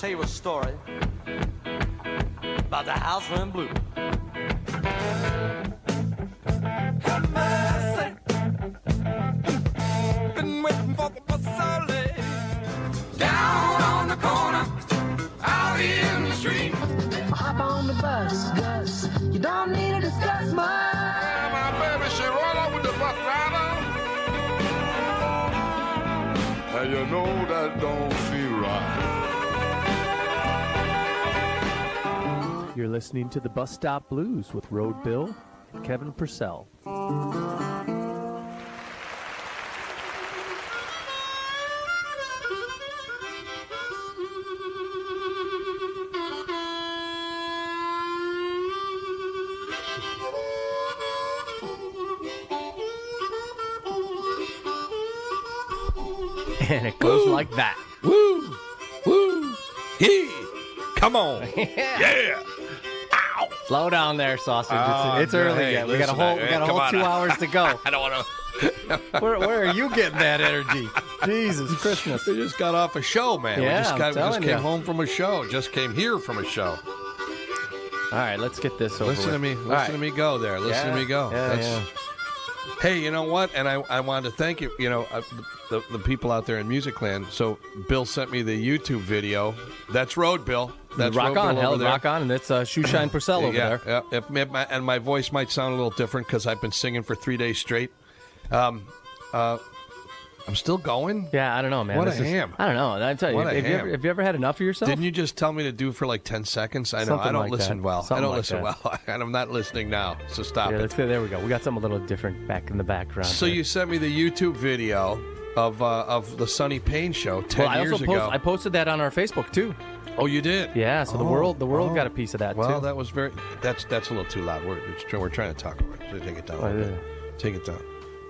tell you a story about the house went blue. Have mercy. Been waiting for the bus early. Down on the corner, out in the street. Hop on the bus, Gus. You don't need to discuss much. My baby, she roll up with the bus rider. And you know that don't feel right. You're listening to the Bus Stop Blues with Road Bill and Kevin Purcell. And it goes like that. Woo! Woo! Hey! Come on! Yeah! Ow! Slow down there, sausage. Oh, It's early hey, yet. We got a listen, whole 2 hours to go. I don't want to. Where are you getting that energy? Jesus Christmas. We just got off a show, man. Yeah, we just I'm came you. home from a show. Just came here from a show. All right, let's get this over Listen with. to me. Listen to me go there. Listen to me go. Yeah. Hey, you know what? And I wanted to thank you. You know, the people out there in Music Land. So Bill sent me the YouTube video. That's Road Bill. That's rock Road on, Bill hell, over there. rock on, and it's Shoeshine Purcell over there. Yeah. And my voice might sound a little different because I've been singing for 3 days straight. I'm still going. Yeah, I don't know, man. What This a is- ham. I don't know. I tell you, What a have ham. you ever had enough of yourself? Didn't you just tell me to do for like 10 seconds? I know. Something I don't like listen that. well. Something I don't like listen that. well. And I'm not listening now. So stop Yeah, it. there we go. We got something a little different back in the background. So here. you sent me the YouTube video of the Sonny Payne show 10 I years also ago. I posted that on our Facebook too. Oh, you did? Yeah, so the world got a piece of that Well, too. that was that's a little too loud. We're trying to talk over it. So take it down a little bit. Take it down.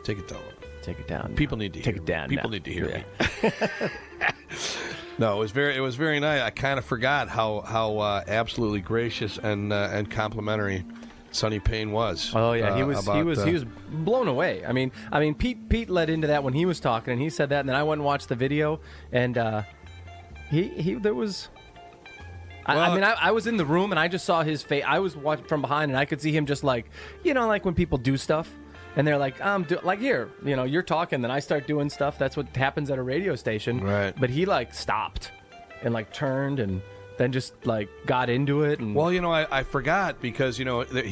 Take it down. Take it down. People need to hear Take it down. People now. need to hear Yeah. me. No, it was very nice. I kind of forgot how absolutely gracious and complimentary Sonny Payne was. Oh yeah, he was about, blown away. I mean, Pete led into that when he was talking, and he said that, and then I went and watched the video, and there was. I was in the room and I just saw his face. I was watching from behind and I could see him just like when people do stuff and they're like, like here, you're talking, then I start doing stuff. That's what happens at a radio station. Right. But he like stopped and like turned and then just like got into it. And Well, I forgot because he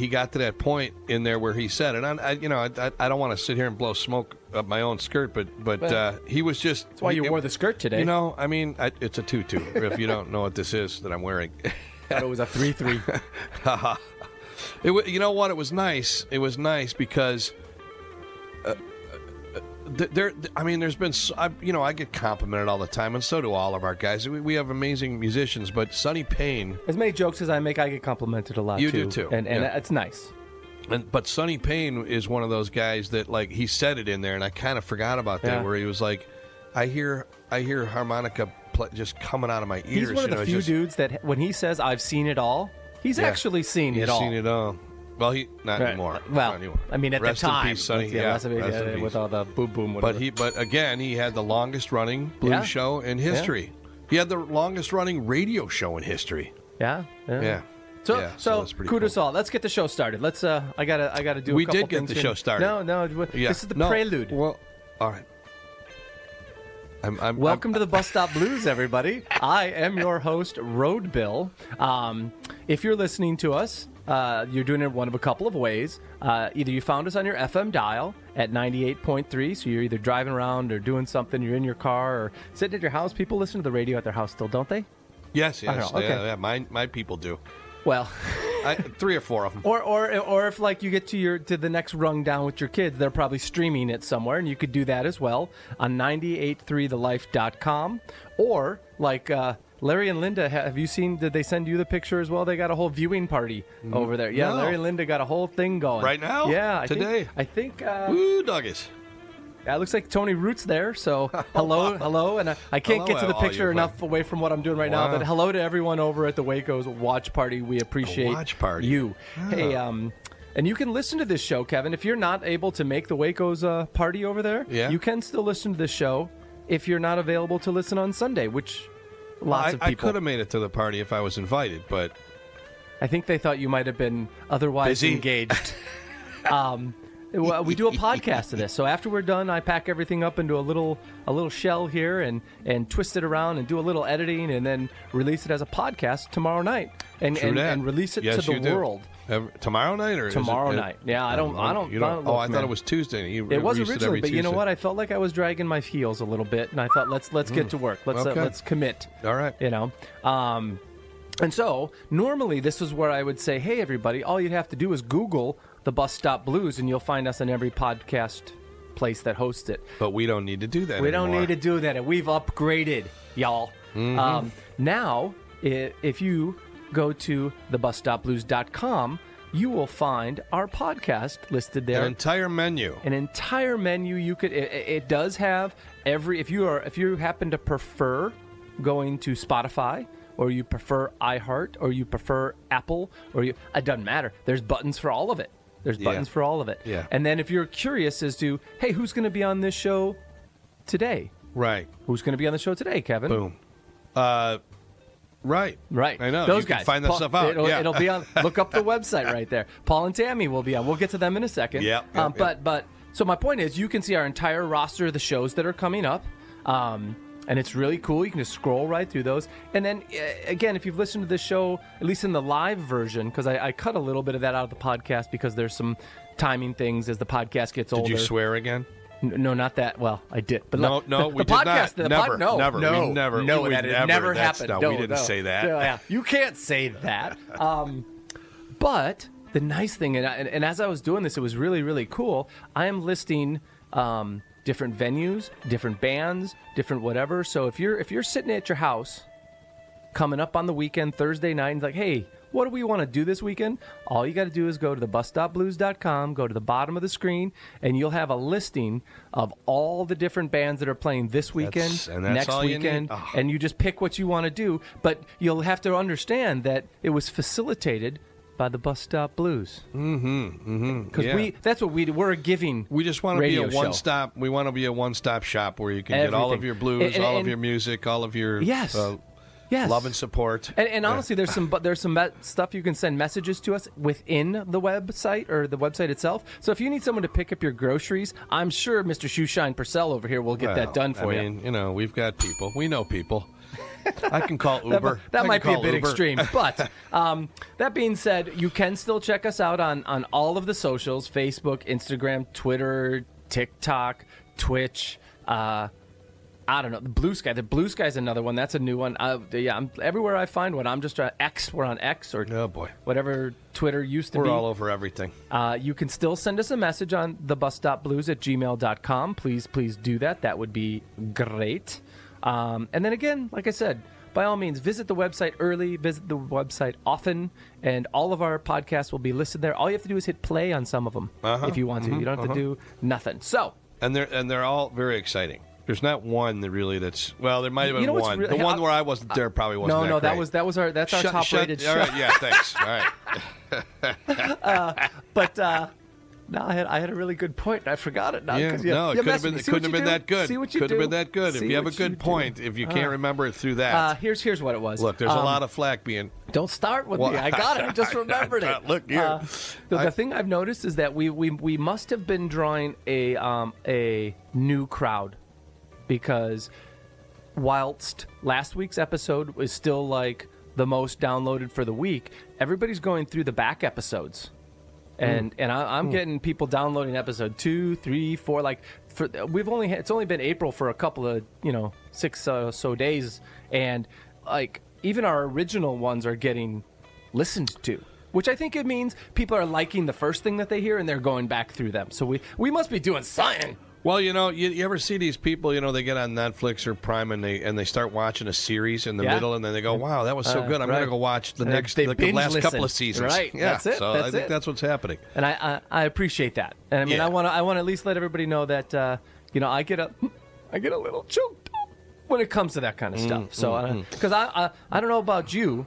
got to that point in there where he said, and I don't want to sit here and blow smoke up my own skirt, but he was just. that's why you wore the skirt today. It's a tutu. If you don't know what this is that I'm wearing, Thought it was a 3-3. you know what? It was nice. It was nice because. There's been, I get complimented all the time, and so do all of our guys. We have amazing musicians, but Sonny Payne. As many jokes as I make, I get complimented a lot. You too. do too, and yeah. it's nice. But Sonny Payne is one of those guys that, like, he said it in there, and I kind of forgot about that. Yeah. Where he was like, "I hear harmonica just coming out of my ears." He's one of the few dudes that when he says "I've seen it all," he's actually seen it all. He's seen it all. Well, he not Right. anymore. Well, Not anymore. I mean, at Rest the time, in peace, Sonny. rest in peace, rest in with peace. all the boom boom. Whatever. But again, he had the longest running blues Yeah. show in history. He had the longest running radio show in history. yeah. Yeah. So that's pretty kudos cool. all. Let's get the show started. Let's. I gotta do. We a couple did get things the here. show started. No. Yeah. This is the No. prelude. Well, all right. Welcome to the Bus Stop Blues, everybody. I am your host, Road Bill. If you're listening to us, you're doing it one of a couple of ways. Either you found us on your FM dial at 98.3, so you're either driving around or doing something, you're in your car or sitting at your house. People listen to the radio at their house still, don't they? Yes. I don't know. Okay. Yeah, my people do. Well, 3 or 4 of them. or if like you get to the next rung down with your kids, they're probably streaming it somewhere, and you could do that as well on 983thelife.com. Or like Larry and Linda, have you seen? Did they send you the picture as well? They got a whole viewing party over there. Yeah, No. Larry and Linda got a whole thing going Right now? Yeah, Today? I think. Ooh, doggies. It looks like Tony Root's there. So hello, and I can't Hello, get to the all picture you enough away from what I'm doing right now. Wow. But hello to everyone over at the Waco's watch party. We appreciate watch party. you. Hey, and you can listen to this show, Kevin. If you're not able to make the Waco's party over there, Yeah. you can still listen to this show if you're not available to listen on Sunday, which Lots of I people. could have made it to the party if I was invited, but I think they thought you might have been otherwise Busy. engaged. Well, we do a podcast of this, so after we're done, I pack everything up into a little shell here and twist it around and do a little editing and then release it as a podcast tomorrow night and release it Yes, to you the do. world tomorrow night or tomorrow is it, night. Yeah, I don't. You don't. Look, I thought man. it was Tuesday. You It was released originally, every but you know Tuesday. what? I felt like I was dragging my heels a little bit, and I thought let's get to work. Let's commit. All right. You know. And so normally this is where I would say, hey everybody, all you'd have to do is Google the Bus Stop Blues, and you'll find us in every podcast place that hosts it. But we don't need to do that. We don't anymore. need to do that. We've upgraded, y'all. Now, if you go to thebusstopblues.com, you will find our podcast listed there. An entire menu. An entire menu. You could. It does have every. If you happen to prefer going to Spotify, or you prefer iHeart, or you prefer Apple, it doesn't matter. There's buttons for all of it. There's buttons for all of it. Yeah. And then if you're curious as to, hey, who's going to be on this show today? Right. Who's going to be on the show today, Kevin? Boom. Right. Right. I know. Those you can guys. find that stuff out. It'll be on. Look up the website right there. Paul and Tammy will be on. We'll get to them in a second. Yep, But so my point is, you can see our entire roster of the shows that are coming up. And it's really cool. You can just scroll right through those. And then, again, if you've listened to this show, at least in the live version, because I cut a little bit of that out of the podcast because there's some timing things as the podcast gets older. Did you swear again? No, not that. Well, I did. But No, we did not. Never. No, We that never happened. No, we didn't say that. No, yeah. You can't say that. But the nice thing, and as I was doing this, it was really, really cool. I am listing different venues, different bands, different whatever. So if you're sitting at your house, coming up on the weekend, Thursday night, and like, hey, what do we want to do this weekend? All you got to do is go to thebusstopblues.com, go to the bottom of the screen, and you'll have a listing of all the different bands that are playing this weekend, That's next all you weekend, need. Oh. and you just pick what you want to do. But you'll have to understand that it was facilitated by the Bus Stop Blues. Because that's what we do. We're a giving. We just want to be a radio one-stop. We want to be a one-stop shop where you can get all of Everything. your blues, And- all of and- your music, all of your Yes. Yes. love and support. And honestly, there's some stuff you can send messages to us within the website or the website itself. So if you need someone to pick up your groceries, I'm sure Mr. Shoeshine Purcell over here will get that done for you. I mean, we've got people. We know people. I can call Uber. That I might can be a call bit Uber. extreme. But that being said, you can still check us out on all of the socials: Facebook, Instagram, Twitter, TikTok, Twitch. I don't know. The Blue Sky. The Blue Sky is another one. That's a new one. I'm everywhere I find one. I'm just X. We're on X or Oh, boy. whatever Twitter used to be. We're all over everything. You can still send us a message on thebusstopblues@gmail.com. Please do that. That would be great. And then again, like I said, by all means, visit the website early, visit the website often, and all of our podcasts will be listed there. All you have to do is hit play on some of them if you want to. You don't have to do nothing. So, And they're all very exciting. There's not one that really that's there might have been know what's one. really- the one where I wasn't there probably wasn't. no, that great. that's our top rated All show. right, yeah, thanks. All right. But no, I had a really good point. I forgot it now. Yeah, 'cause no, it you couldn't have messed been. me. It See what couldn't have you been do? that good. See what you Could have do? been that good. See If you have a what you good do. point, if you can't remember it through that. Here's what it was. Look, there's a lot of flack being. Don't start with Well, me. I got it. I just remembered it. Look here. The thing I've noticed is that we must have been drawing a new crowd, because whilst last week's episode was still like the most downloaded for the week, everybody's going through the back episodes. And I'm getting people downloading episode 2, 3, 4. Like it's only been April for a couple of 6 so days, and like even our original ones are getting listened to, which I think it means people are liking the first thing that they hear and they're going back through them. So we must be doing something. Well, you ever see these people? They get on Netflix or Prime and they start watching a series in the middle, and then they go, "Wow, that was so good! I'm right. going to go watch the next, They the binge last listen. couple of seasons." Right. Yeah. That's it. So That's I think it. that's what's happening. And I appreciate that. And I mean, Yeah. I want to at least let everybody know that I get a little choked up when it comes to that kind of stuff. So because I don't know about you,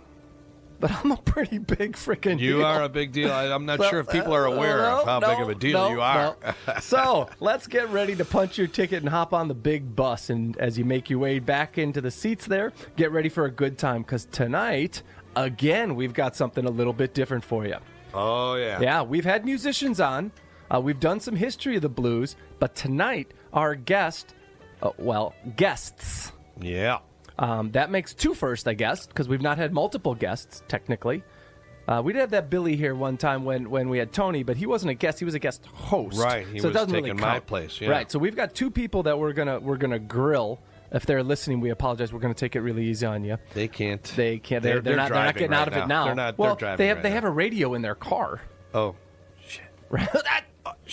but I'm a pretty big freaking deal. You are a big deal. I'm not sure if people are aware of how big of a deal you are. No. So let's get ready to punch your ticket and hop on the big bus. And as you make your way back into the seats there, get ready for a good time, because tonight, again, we've got something a little bit different for you. Oh, yeah. Yeah, we've had musicians on. We've done some history of the blues. But tonight, our guests. Yeah. That makes two first, I guess, because we've not had multiple guests, technically. We did have that Billy here one time when we had Tony, but he wasn't a guest; he was a guest host. Right, he so was it doesn't taking really my count. place. Yeah. Right, so we've got two people that we're gonna grill. If they're listening, we apologize. We're gonna take it really easy on you. They can't. They can't. They're not driving getting right out of it now. They're not. Well, they're driving. they have right they now. have a radio in their car. Oh, shit.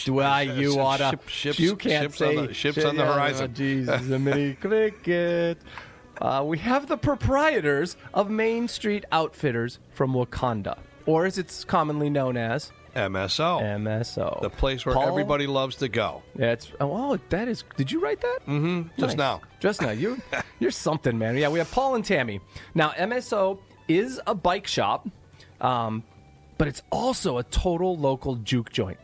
You oughta. Ships, You can't ships say on the, ships on the horizon. Oh, Jesus, a mini cricket. We have the proprietors of Main Street Outfitters from Wauconda, or as it's commonly known as MSO. MSO. The place where Paul- everybody loves to go. That is. Did you write that? Mm-hmm. Just now. Just now. You're something, man. Yeah, we have Paul and Tammy. Now, MSO is a bike shop, but it's also a total local juke joint.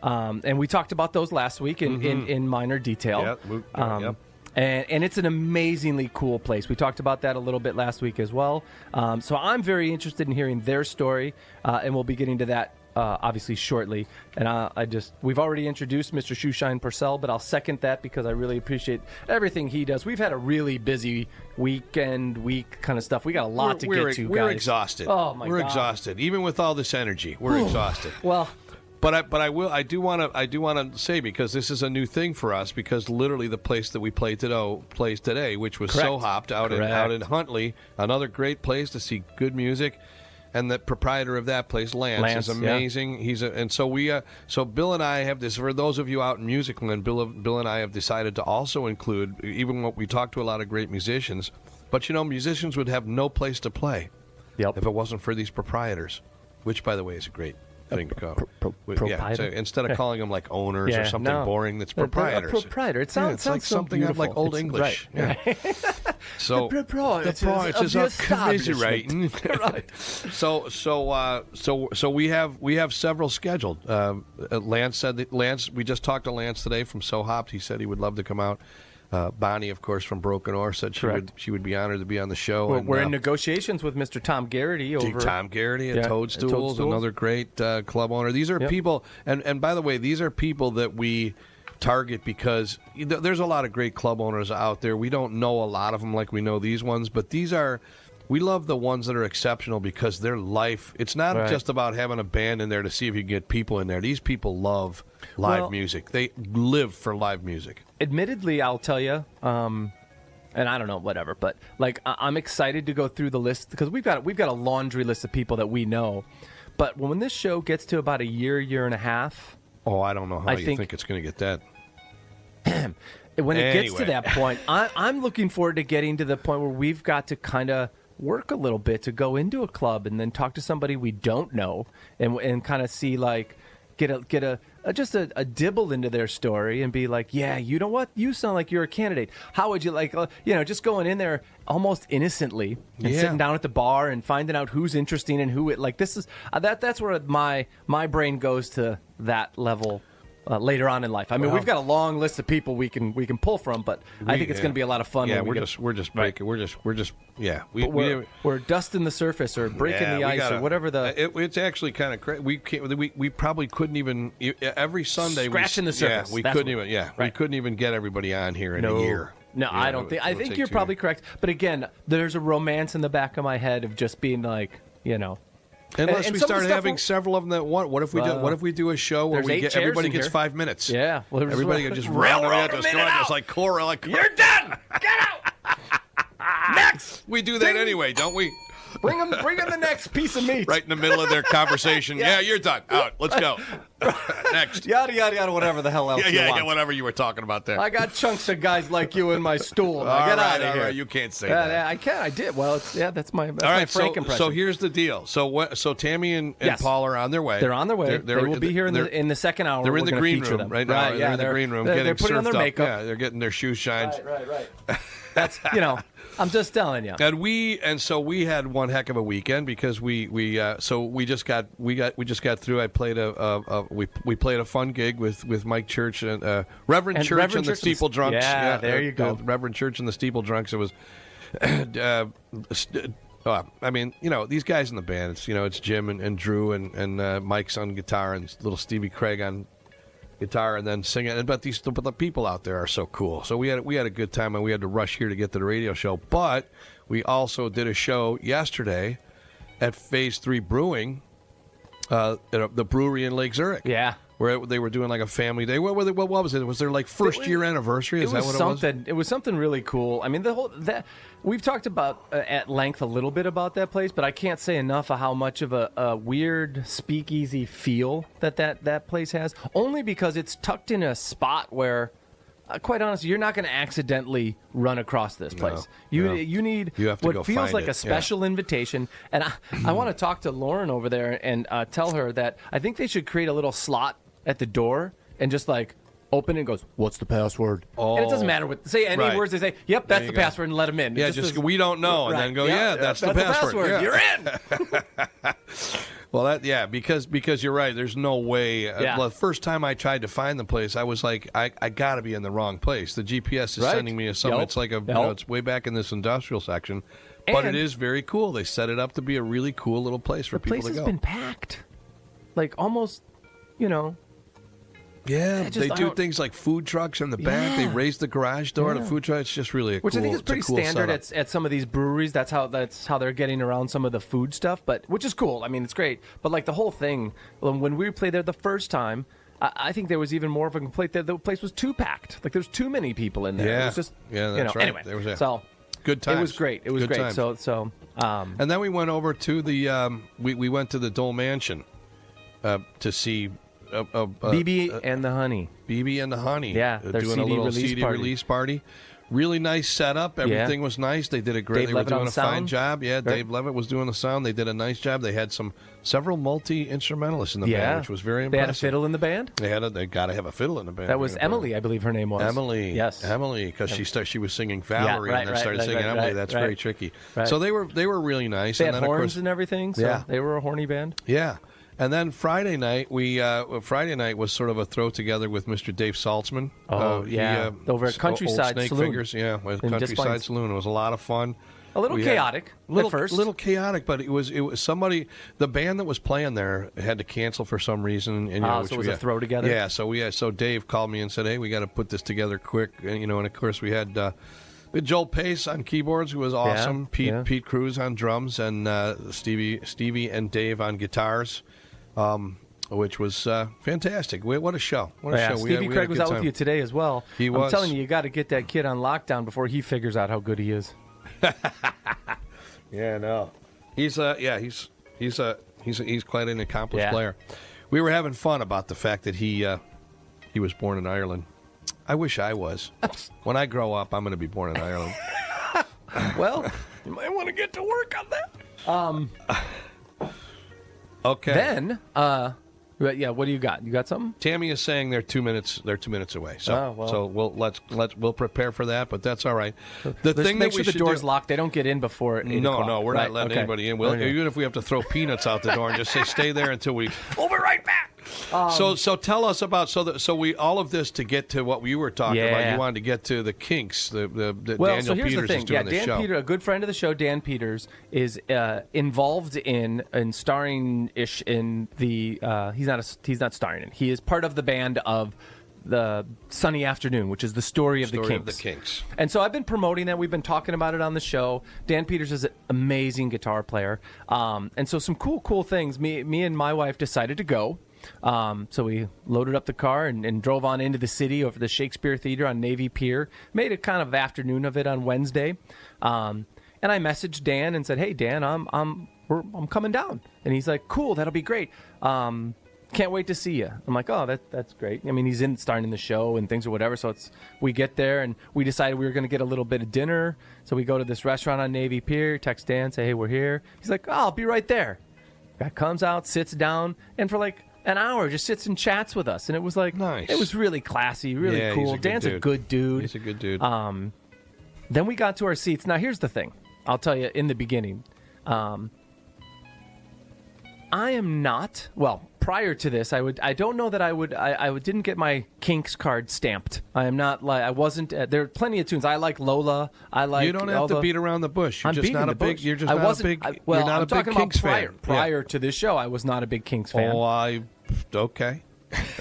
And we talked about those last week in minor detail. Yep. And it's an amazingly cool place. We talked about that a little bit last week as well. So I'm very interested in hearing their story, and we'll be getting to that obviously shortly. And we've already introduced Mr. Shoeshine Purcell, but I'll second that because I really appreciate everything he does. We've had a really busy week kind of stuff. We got a lot to get to, guys. We're exhausted. Oh my God. We're exhausted. Even with all this energy, we're exhausted. Well. But I do want to say, because this is a new thing for us, because literally the place that we plays today, which was Correct. So Hopped out in Huntley, another great place to see good music, and the proprietor of that place, Lance is amazing. Yeah. So Bill and I have this. For those of you out in music land, Bill and I have decided to also include, even what we talk to a lot of great musicians, but musicians would have no place to play if it wasn't for these proprietors, which, by the way, is a great thing to go. So instead of calling them like owners or something boring, that's proprietors. A proprietor. It sounds like so something beautiful. like Old English. Right. Yeah. So the proprietors are of the commiserating. Right. So we have several scheduled. Lance we just talked to Lance today from So Hopped. He said he would love to come out. Bonnie, of course, from Broken Oar, said she would be honored to be on the show. We're in negotiations with Mr. Tom Garrity over Tom Garrity at Toadstools, another great club owner. These are people, and by the way, these are people that we target because there's a lot of great club owners out there. We don't know a lot of them like we know these ones, but we love the ones that are exceptional because their life, it's not just about having a band in there to see if you can get people in there. These people love live music. They live for live music. Admittedly, I'll tell you, and I don't know, whatever, but like I'm excited to go through the list because we've got a laundry list of people that we know. But when this show gets to about a year and a half, I don't know how you think it's going to get that. When it gets to that point, I'm looking forward to getting to the point where we've got to kind of work a little bit to go into a club and then talk to somebody we don't know and kind of see like get a dibble into their story and be like, yeah, you know what, you sound like you're a candidate. How would you like just going in there almost innocently and sitting down at the bar and finding out who's interesting and who it like. This is that's where my brain goes to that level. Later on in life, I mean, we've got a long list of people we can pull from, but I think it's going to be a lot of fun. Yeah, we're just breaking. We're dusting the surface or breaking the ice or whatever it's actually kind of crazy. We probably couldn't even every Sunday scratching the surface. Yeah, we couldn't even get everybody on here in a year. No, I don't think. I think you're probably correct. But again, there's a romance in the back of my head of just being like, Unless we start having several of them that want. What if we do a show where everybody gets 5 minutes? Yeah, everybody can just run around just like Cora. Like, you're done. Get out. Next. We do that anyway, don't we? Bring them the next piece of meat. Right in the middle of their conversation. Yeah, you're done. Out. Let's go. Next. Yada, yada, yada, whatever the hell else you want. Yeah, whatever you were talking about there. I got chunks of guys like you in my stool. Now get out of here. You can't say that. I can. I did. Well, that's my Frank impression. So here's the deal. So Tammy and Paul are on their way. They're on their way. They will be here in the second hour. They're in the green room right now. They're in the green room getting putting on their surfed up. makeup. Yeah, they're getting their shoe shines. Right. That's I'm just telling you. And so we had one heck of a weekend because we just got through. I played we played a fun gig with Mike Church and Reverend Church and the Steeple Drunks. Yeah, there you go. Reverend Church and the Steeple Drunks. It was. I mean, these guys in the band. It's Jim and Drew and Mike's on guitar and little Stevie Kraig on guitar and then singing. But the people out there are so cool. So we had a good time and we had to rush here to get to the radio show. But we also did a show yesterday at Phase 3 Brewing, at the brewery in Lake Zurich. Yeah. Where they were doing like a family day. What was it? Was their like first year anniversary? Is that what it was? It was something really cool. I mean, we've talked about at length a little bit about that place, but I can't say enough of how much of a weird speakeasy feel that place has. Only because it's tucked in a spot where, quite honestly, you're not going to accidentally run across this place. You need what feels like a special invitation. And I want to talk to Lauren over there and tell her that I think they should create a little slot at the door and just like open it and goes, what's the password? Oh. And it doesn't matter say any words. They say, yep, that's the password, and let them in. Yeah, just we don't know. And then go, that's the password. Yeah. You're in. Well, because you're right. There's no way. The first time I tried to find the place, I was like, I got to be in the wrong place. The GPS is sending me to somewhere. It's like it's way back in this industrial section. But it is very cool. They set it up to be a really cool little place for people to go. The place has been packed. Like almost, Yeah, they do things like food trucks in the back. They raise the garage door to food truck. It's just really which I think is pretty standard at some of these breweries. That's how they're getting around some of the food stuff. But which is cool. I mean, it's great. But like the whole thing, when we played there the first time, I think there was even more of a complaint that the place was too packed. Like there's too many people in there. Yeah, it was just, that's right. Anyway, so good times. It was great. It was good great. Times. So and then we went over to the we went to the Dole Mansion to see. BB and the Honey. BB and the Honey. Yeah, they're doing a little CD release party. Really nice setup. Everything was nice. They did a great. They were doing a fine job. Yeah, Dave Levitt was doing the sound. They did a nice job. They had several multi instrumentalists in the band, which was very impressive. They had a fiddle in the band. They got to have a fiddle in the band. That was Emily, I believe her name was. Emily. Yes, Emily, because she was singing Valerie and then started singing Emily. That's very tricky. Right. So they were really nice. They and had then, horns of course, and everything. So they were a horny band. Yeah. And then Friday night, Friday night was sort of a throw together with Mr. Dave Saltzman. Over at Countryside Snake Saloon. Fingers, with Countryside Saloon. It was a lot of fun. A little chaotic at first. A little chaotic, but it was somebody. The band that was playing there had to cancel for some reason. And, so it was a throw together. Yeah, so Dave called me and said, "Hey, we got to put this together quick." And of course we had. Joel Pace on keyboards, who was awesome. Pete Cruz on drums, and Stevie and Dave on guitars. Which was fantastic. What a show. What a show. Stevie Kraig was out with you today as well. He was. I'm telling you got to get that kid on lockdown before he figures out how good he is. Yeah, no. He's quite an accomplished player. We were having fun about the fact that he was born in Ireland. I wish I was. When I grow up, I'm going to be born in Ireland. Well, you might want to get to work on that. Okay. Then, what do you got? You got something? Tammy is saying they're 2 minutes. They're 2 minutes away. So we'll prepare for that. But that's all right. Let's make sure the door's locked. They don't get in before 8 o'clock. No, we're not letting anybody in. Even if we have to throw peanuts out the door and just say stay there until we. We'll be right back. So tell us about all of this to get to what we were talking about. You wanted to get to the Kinks. The Daniel Peters is doing the show. Peters, a good friend of the show, Dan Peters, is involved in starring-ish in the. He's not starring in. He is part of the band of the Sunny Afternoon, which is the story of the Kinks. And so I've been promoting that. We've been talking about it on the show. Dan Peters is an amazing guitar player, and so some cool things. Me and my wife decided to go. So we loaded up the car and drove on into the city over the Shakespeare Theater on Navy Pier. Made a kind of afternoon of it on Wednesday. And I messaged Dan and said, "Hey Dan, I'm coming down." And he's like, "Cool, that'll be great. Can't wait to see you." I'm like, "Oh, that's great." I mean, he's starring in the show and things or whatever. So we get there and we decided we were going to get a little bit of dinner. So we go to this restaurant on Navy Pier. Text Dan, say, "Hey, we're here." He's like, "Oh, I'll be right there." Guy comes out, sits down, and for like an hour just sits and chats with us, and it was like nice. It was really classy, really cool. Dan's a good dude. He's a good dude. Then we got to our seats. Now, here's the thing. I'll tell you in the beginning. I am not, well, prior to this, I don't know that I didn't get my Kinks card stamped. I am not like, I wasn't, there are plenty of tunes. I like Lola. I like, you don't have to beat around the bush. You're I'm just beating not the a big, bush. you're just I not wasn't, a big, well, you're not I'm a big talking Kinks about fan. prior to this show, I was not a big Kinks fan. Oh, okay.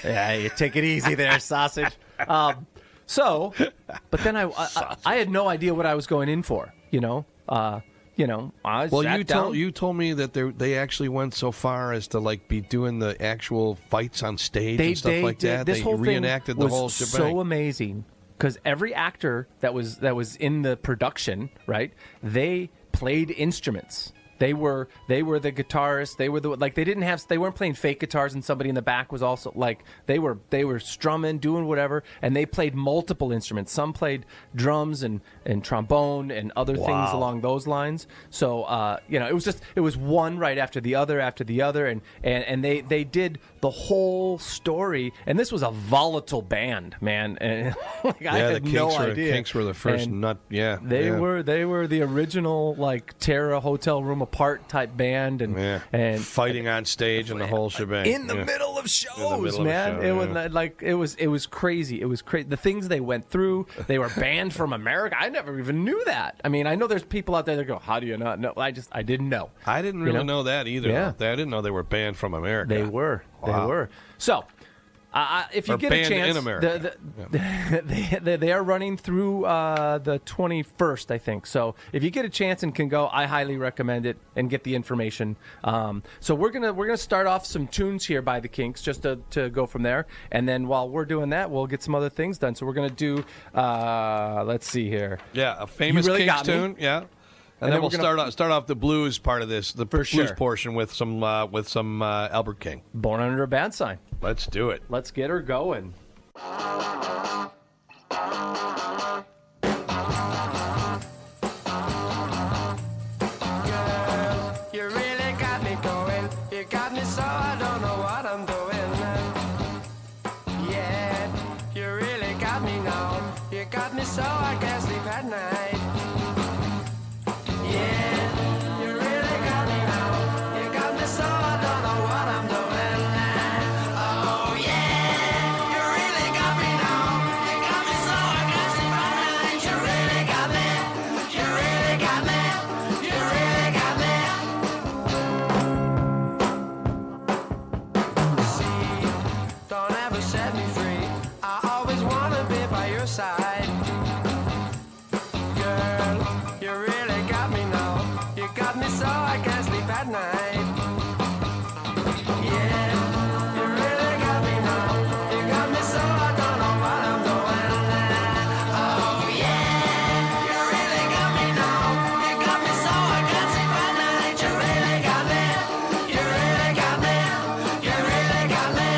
Yeah, you take it easy there, sausage. So, but then I had no idea what I was going in for, you know. I sat down. You told me that they actually went so far as to like be doing the actual fights on stage and stuff like that. This they whole reenacted thing the whole was shebang. so amazing because every actor that was in the production, right? They played instruments. They were the guitarists. They were they weren't playing fake guitars and somebody in the back was also like they were strumming, doing whatever, and they played multiple instruments. Some played drums and trombone and other things along those lines. So it was one right after the other and they did the whole story. And this was a volatile band, man. And I had no idea. Kinks were the first nut. Yeah, they were the original like tear a hotel room apart type band and fighting on stage and the whole shebang in the middle of shows, man. It was crazy. It was crazy. The things they went through. They were banned from America. I never even knew that. I mean, I know there's people out there that go, "How do you not know?" I didn't know. I didn't really know that either. Yeah. I didn't know they were banned from America. They were. Wow. They were. So. If you get a chance, they are running through the 21st, I think. So if you get a chance and can go, I highly recommend it and get the information. So we're gonna start off some tunes here by the Kinks just to go from there, and then while we're doing that, we'll get some other things done. So we're gonna do, let's see here. Yeah, a famous Kinks tune. Yeah. And then we'll start off the blues part of this, the blues portion with some Albert King. Born Under a Bad Sign. Let's do it. Let's get her going. You really got me going. You got me so I don't know what I'm doing. Yeah, you really got me now. You got me so I can't sleep at night. Yeah, you really got me now. You got me so I don't know what I'm doing. Oh yeah, you really got me now. You got me so I can't sleep at night. You really got me. You really got me. You really got me. See, don't ever set me free. I always wanna be by your side. Girl, you really got me now. You got me so I can't sleep at night. Yeah, you really got me now. You got me so I don't know what I'm doing. Oh yeah, you really got me now. You got me so I can't sleep at night. You really got me. You really got me. You really got me.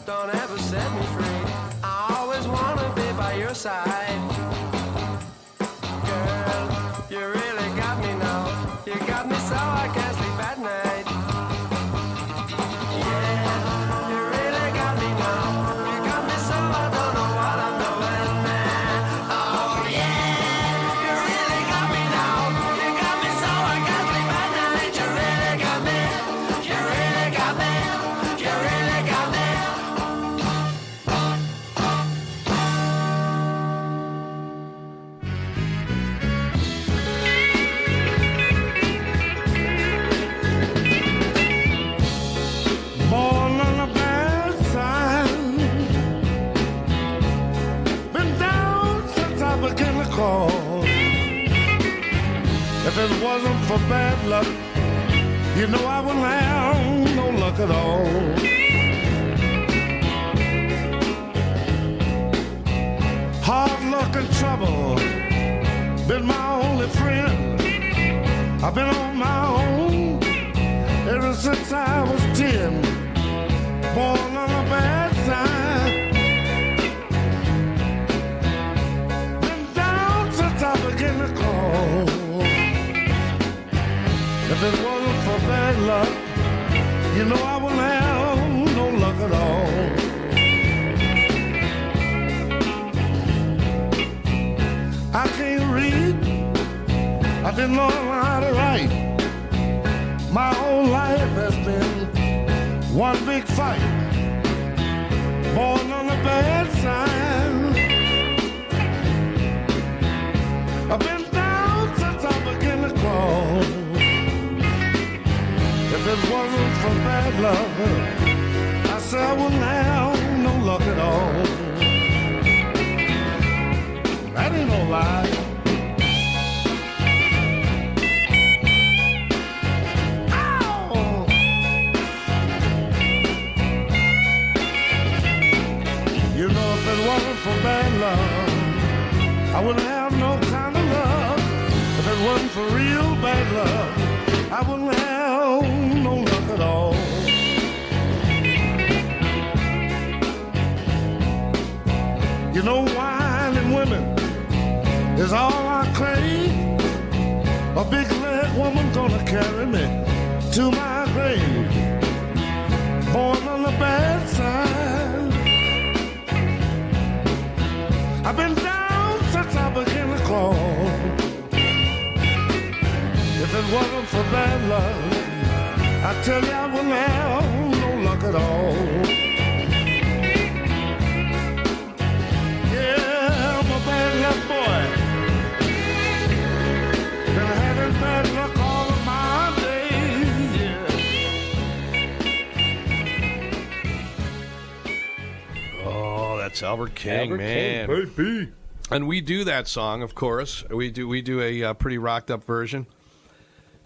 See, don't ever set me free. I always wanna be by your side. Girl, you really got me now. You got me so I can't sleep at night. Yeah, you really got me now. You got me so I don't know what I'm doing. Oh yeah, you really got me now. You got me so I can't sleep at night. You really got me. You really got me. You really got me. Born on a bad sign. Been down since I began to crawl. If it wasn't for bad luck, you know I wouldn't have no luck at all. Hard luck and trouble been my only friend. I've been on my own ever since I was 10. If it wasn't for bad luck, you know I wouldn't have no luck at all. I can't read, I didn't know how to write. My whole life has been one big fight. Born on the bad side. I've been down since I began to crawl. If it wasn't for bad luck, I said I wouldn't have no luck at all. That ain't no lie. Ow! You know, if it wasn't for bad luck, I wouldn't have no kind of luck. If it wasn't for real bad luck, I wouldn't have no luck at all. You know, wine and women is all I crave. A big leg woman gonna carry me to my grave. Born on the bad side. I've been down since I began to crawl. If it wasn't for bad luck, I tell you I wouldn't have no luck at all. Yeah, I'm a bad luck boy. Been having bad luck all of my days, yeah. Oh, that's Albert King, man. Baby. And we do that song, of course. We do a pretty rocked up version.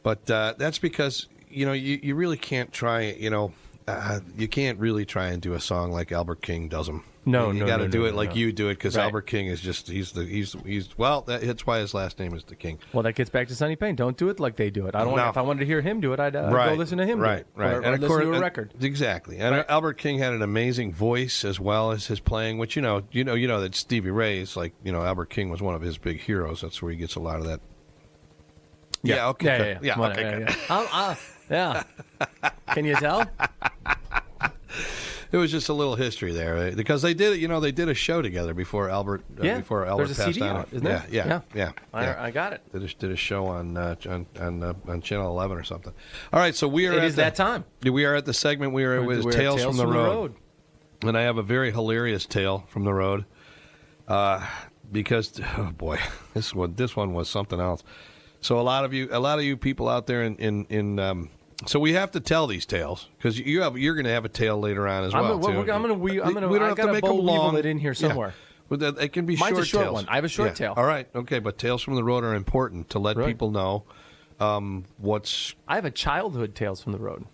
But that's because, you know, you really can't try, you know, you can't really try and do a song like Albert King does them. No, you no, got to no, do no, it like no. you do it, because Right. Albert King is just well, that's why his last name is the King. Well, that gets back to Sonny Payne. Don't do it like they do it. I don't. No. If I wanted to hear him do it, I'd go listen to him. Right, do it. right. Or And of listen course, to a record. Exactly. And Right. Albert King had an amazing voice as well as his playing, which you know that Stevie Ray is like, you know, Albert King was one of his big heroes. That's where he gets a lot of that. Yeah. Okay. Yeah. Come on, okay. Yeah. Can you tell? It was just a little history there, right? Because they did, you know, they did a show together before Albert. Before Albert There's a passed CD on. out, isn't there? Yeah. I got it. Did a show on Channel 11 or something. All right, so we are. It is that time. We are at the segment. We are with We're at Tales from the Road, and I have a very hilarious tale from the road. Because oh boy, this one was something else. So a lot of you people out there in so we have to tell these tales because you're going to have a tale later on as well. We don't have to make them long. It in here somewhere. Yeah. But it can be Mine's short a short tales. one. I have a short tale. All right, okay, but tales from the road are important to let people know what's. I have a childhood tales from the road.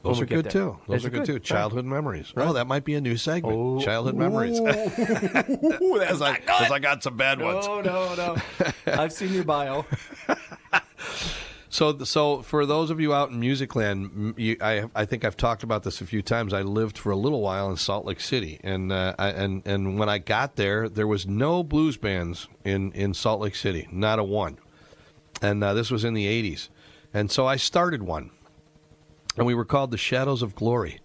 Those are good too. Those Those are good too. Childhood memories. Oh, that might be a new segment. Oh. Childhood memories. That's not good. I got some bad ones. No. I've seen your bio. So for those of you out in music land, I think I've talked about this a few times. I lived for a little while in Salt Lake City, and when I got there was no blues bands in Salt Lake City, not a one. And this was in the 80s, and so I started one, and we were called the Shadows of Glory.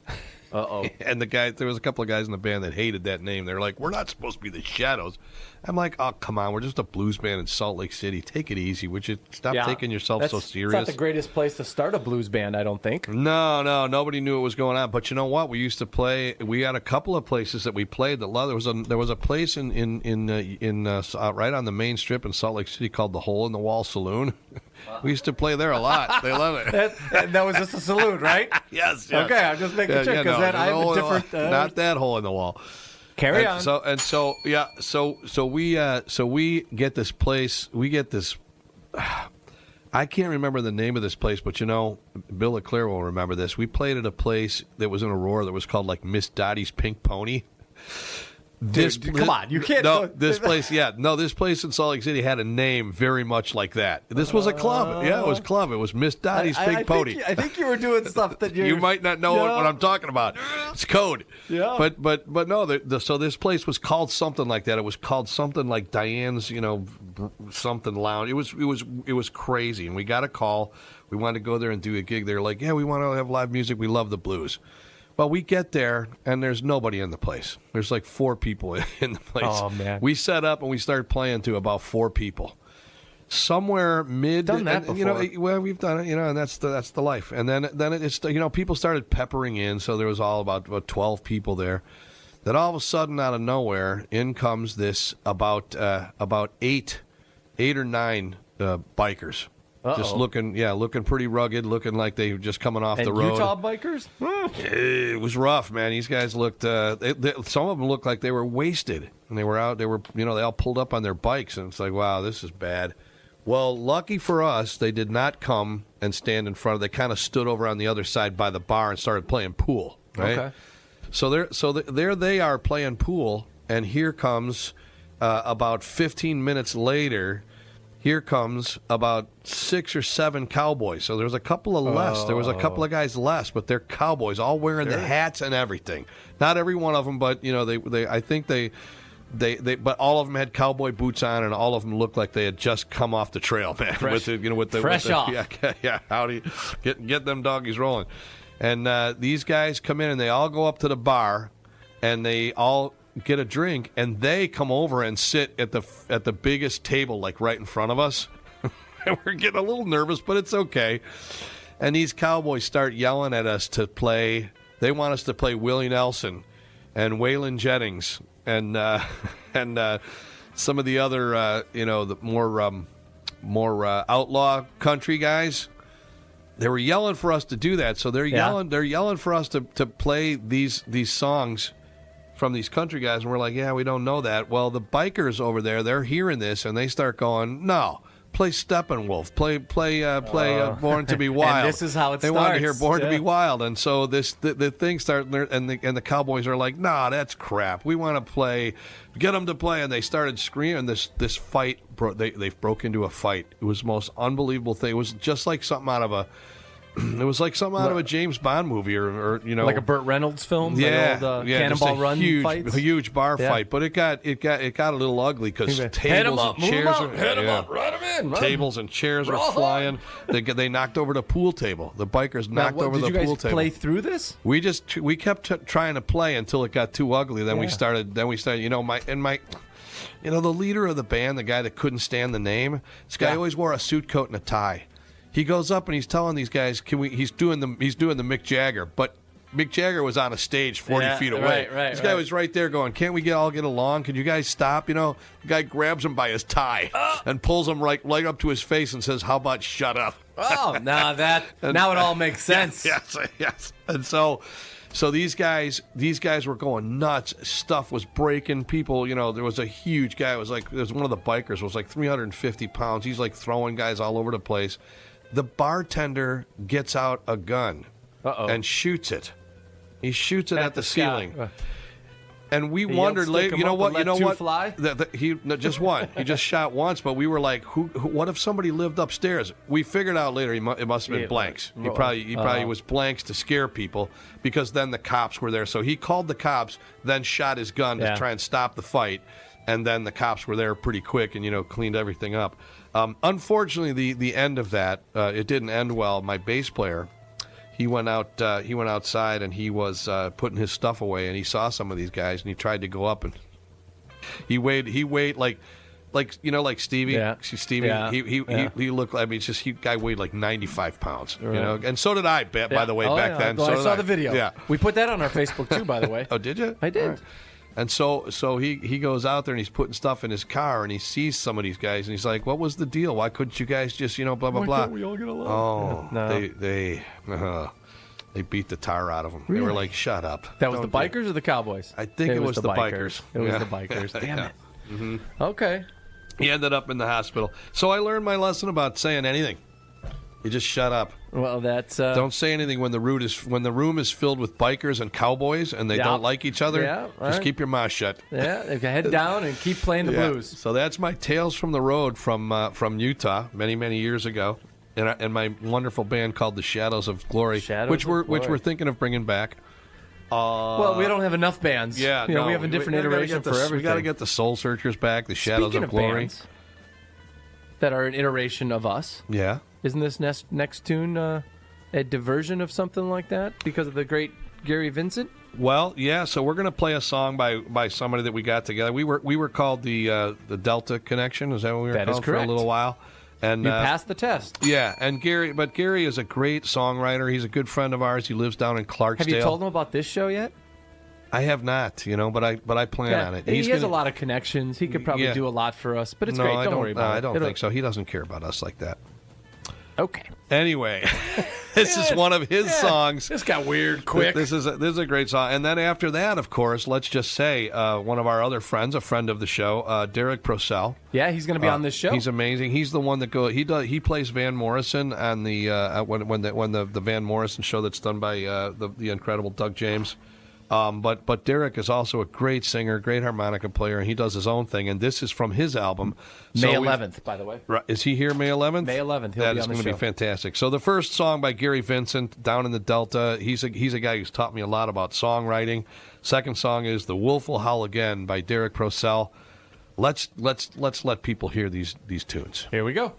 Uh-oh. And there was a couple of guys in the band that hated that name. They're like, we're not supposed to be the Shadows. I'm like, oh, come on. We're just a blues band in Salt Lake City. Take it easy. Would you stop taking yourself so serious? It's not the greatest place to start a blues band, I don't think. No. Nobody knew what was going on. But you know what? We used to play. We had a couple of places that we played. There was a place in right on the main strip in Salt Lake City called the Hole in the Wall Saloon. We used to play there a lot. They love it. That was just a saloon, right? Yes. Okay, I'm just making sure because I have a different. Not that hole in the wall. Carry on. So we get this place. We get this. I can't remember the name of this place, but you know, Bill LeClaire will remember this. We played at a place that was in Aurora that was called like Miss Dottie's Pink Pony. Come on, you can't. No, this place, this place in Salt Lake City had a name very much like that. This was a club. Yeah, it was a club. It was Miss Dottie's Big Pony. I think you were doing stuff that you might not know what I'm talking about. It's code. Yeah. But no. So this place was called something like that. It was called something like Diane's, something lounge. It was crazy. And we got a call. We wanted to go there and do a gig. They're like, yeah, we want to have live music. We love the blues. Well, we get there, and there's nobody in the place. There's like 4 people in the place. Oh, man. We set up, and we started playing to about 4 people. Somewhere mid... Done that before. Well, we've done it, and that's the life. And then it's, people started peppering in, so there was all about 12 people there. Then all of a sudden, out of nowhere, in comes this about 8 or 9 bikers. Uh-oh. Just looking pretty rugged, looking like they were just coming off the road. Utah bikers? It was rough, man. These guys looked. Some of them looked like they were wasted, and they were out. They were, they all pulled up on their bikes, and it's like, wow, this is bad. Well, lucky for us, they did not come and stand in front of. They kind of stood over on the other side by the bar and started playing pool. Right. Okay. So there they are playing pool, and here comes about 15 minutes later. Here comes about 6 or 7 cowboys. So there was a couple of less. There was a couple of guys less, but they're cowboys, all wearing the hats and everything. Not every one of them, but I think they but all of them had cowboy boots on, and all of them looked like they had just come off the trail, man. Fresh off. Yeah. Howdy, get them doggies rolling. And these guys come in, and they all go up to the bar, and they all get a drink, and they come over and sit at the biggest table, like right in front of us. And we're getting a little nervous, but it's okay. And these cowboys start yelling at us to play. They want us to play Willie Nelson and Waylon Jennings and some of the other the more outlaw country guys. They were yelling for us to do that, so they're yelling for us to play these songs from these country guys, and we're like, yeah, we don't know that. Well, the bikers over there, they're hearing this, and they start going, no, play Steppenwolf, play Born to Be Wild. And this is how they starts. wanted to hear Born to Be Wild, and so the thing started, and the cowboys are like, nah, that's crap. We want to get them to play, and they started screaming. This fight, they broke into a fight. It was the most unbelievable thing. It was just like something out of a. It was like something out of a James Bond movie, or like a Burt Reynolds film. Yeah, Cannonball Run fights. A huge bar fight, but it got a little ugly because tables and chairs, tables and chairs were flying. They knocked over the pool table. The bikers knocked over the pool table. Did you guys play through this? We kept trying to play until it got too ugly. Then we started. The leader of the band, the guy that couldn't stand the name, this guy always wore a suit coat and a tie. He goes up and he's telling these guys, he's doing the Mick Jagger, but Mick Jagger was on a stage 40 feet away. This guy was right there going, can't we all get along? Can you guys stop? The guy grabs him by his tie and pulls him right up to his face and says, how about shut up? Oh, now it all makes sense. Yes. And so these guys were going nuts. Stuff was breaking. People, there was a huge guy. It was one of the bikers was like 350 pounds. He's like throwing guys all over the place. The bartender gets out a gun and shoots it. He shoots it at the ceiling. And we wondered later, you know what? Just one. He just shot once, but we were like, what if somebody lived upstairs? We figured out later it must have been blanks. He probably was blanks to scare people, because then the cops were there. So he called the cops, then shot his gun to try and stop the fight. And then the cops were there pretty quick and, cleaned everything up. Unfortunately, the end of that, it didn't end well. My bass player, he went outside and he was putting his stuff away, and he saw some of these guys, and he tried to go up, and he weighed like Stevie. Yeah. Stevie. Yeah. He looked. Guy weighed like 95 pounds. Right. And so did I. By the way, back then. Well, so I saw the video. Yeah, we put that on our Facebook too. By the way. Oh, did you? I did. Right. And so he goes out there and he's putting stuff in his car, and he sees some of these guys, and he's like, "What was the deal? Why couldn't you guys just blah blah blah?" Why can't we all get along? Oh, no. They beat the tar out of him. Really? They were like, "Shut up." That was the bikers or the cowboys? I think it was the bikers. It was the bikers. Damn it. Mm-hmm. Okay. He ended up in the hospital. So I learned my lesson about saying anything. You just shut up. Well, that's Don't say anything when the room is filled with bikers and cowboys and they don't like each other. Yeah, just keep your mouth shut. Yeah, head down and keep playing the blues. So that's my Tales from the Road from Utah many years ago, and my wonderful band called the Shadows of Glory, which we're thinking of bringing back. Well, we don't have enough bands. Yeah, we have a different iteration for everything. We got to get the Soul Searchers back, the Shadows Speaking of Glory. Bands that are an iteration of us. Yeah. Isn't this next tune a diversion of something like that because of the great Gary Vincent? Well, yeah. So we're going to play a song by somebody that we got together. We were called the Delta Connection. Is that what we were called for a little while? And you passed the test. Yeah, and Gary is a great songwriter. He's a good friend of ours. He lives down in Clarksdale. Have you told him about this show yet? I have not, but I plan on it. He has a lot of connections. He could probably do a lot for us, but it's great. Don't worry about it. I don't think so. He doesn't care about us like that. Okay. Anyway, this is one of his songs. This got weird quick. This is a great song. And then after that, of course, let's just say one of our other friends, a friend of the show, Derrick Purcell. Yeah, he's going to be on this show. He's amazing. He's the one that he plays Van Morrison on the when the Van Morrison show that's done by the incredible Doug James. But Derrick is also a great singer, great harmonica player, and he does his own thing. And this is from his album. May 11th, by the way. Right, is he here May 11th? May 11th. He'll That be is on the going to show. be fantastic. So the first song by Gary Vincent, Down in the Delta. He's a guy who's taught me a lot about songwriting. Second song is The Wolf Will Howl Again by Derrick Purcell. Let's let people hear these tunes. Here we go.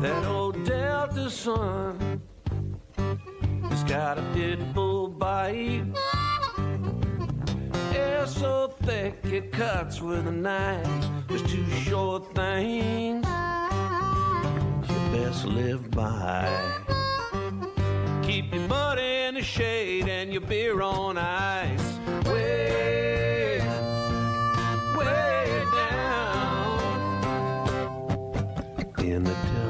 That old Delta sun has got a pit bull bite. Air so thick it cuts with a knife. There's two short things you best live by. Keep your butt in the shade and your beer on ice. Way down in the Delta.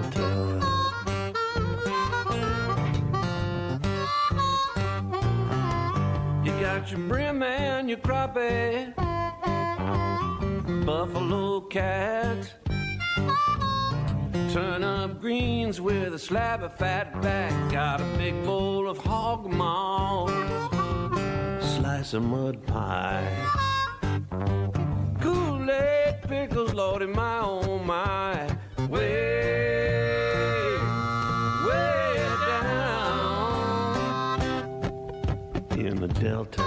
You got your brim and your crappie, buffalo cats, turn up greens with a slab of fat back. Got a big bowl of hog maw, slice of mud pie, Kool-Aid pickles, Lordy, my oh my. Way down in the Delta.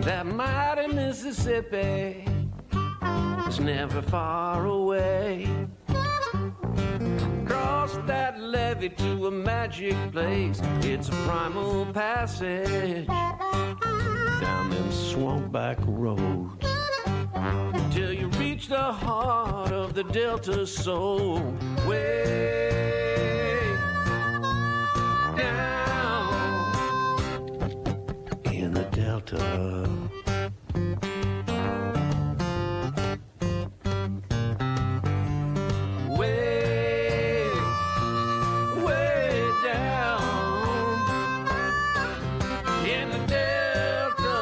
That mighty Mississippi is never far away. Cross that levee to a magic place. It's a primal passage down them swampback roads till you reach the heart of the Delta soul. Way down in the Delta. Way down in the Delta.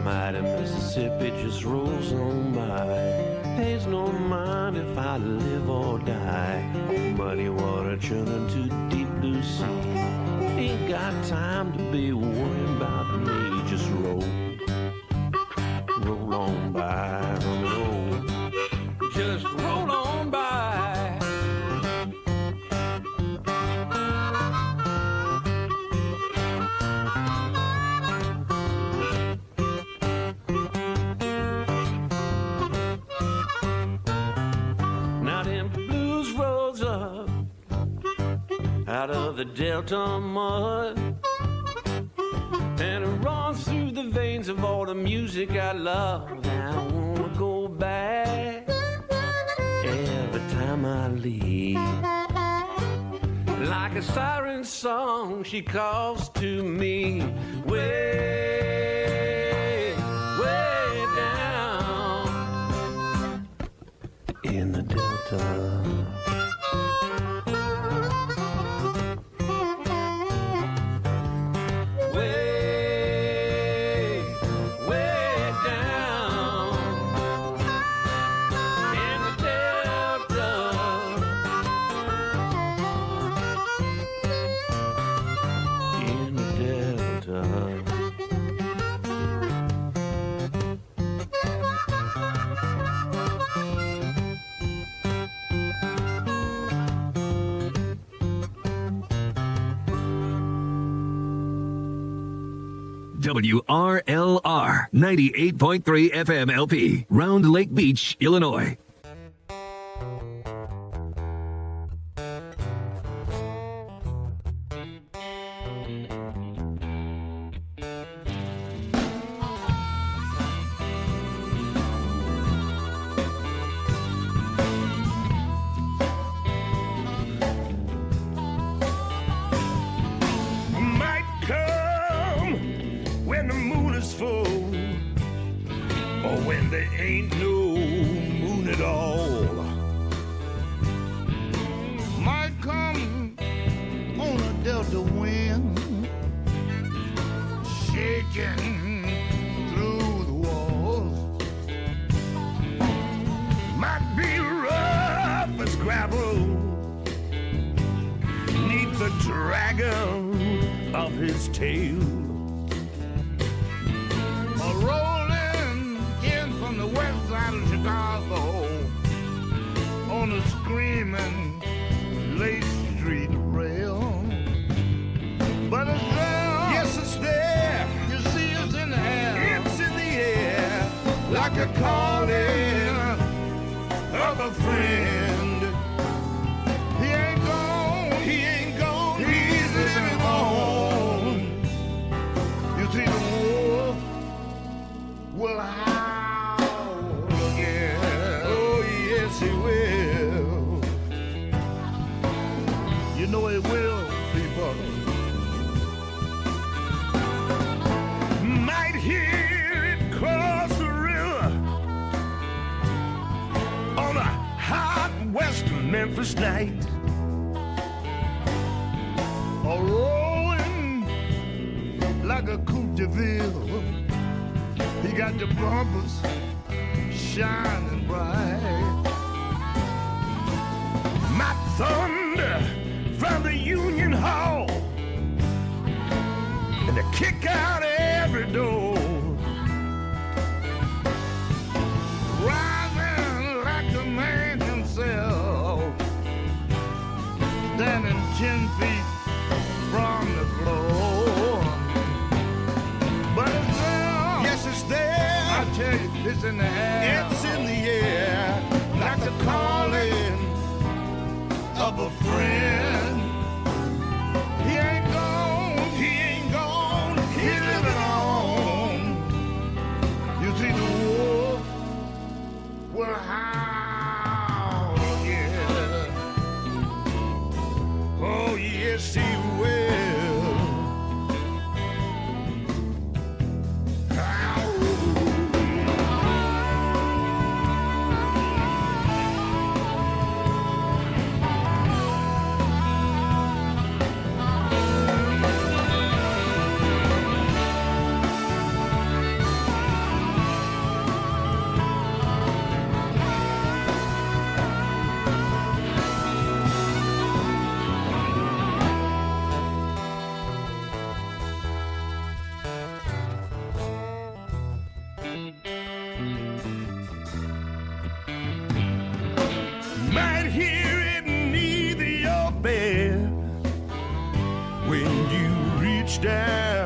Mighty Mississippi just rolls on by. pays no mind if I live or die. Muddy water churning to deep blue sea. Ain't got time to be worrying about me. Just roll on by, roll. Just roll on by. Now them blues rose up out of the Delta mud, and it runs through the veins of all the music I love. And I wanna go back every time I leave. Like a siren song, she calls to me, way, way down in the Delta. WRLR 98.3 FM LP, Round Lake Beach, Illinois. Memphis night, a rolling like a Coupe de Ville. He got the bumpers shining bright. My thunder from the Union Hall, and they kick out every door. Rising like the man himself, standing 10 feet from the floor. But it's there, yes, it's there. I tell you, it's in the air. It's in the air, like the calling of a friend. He ain't gone, he's living on.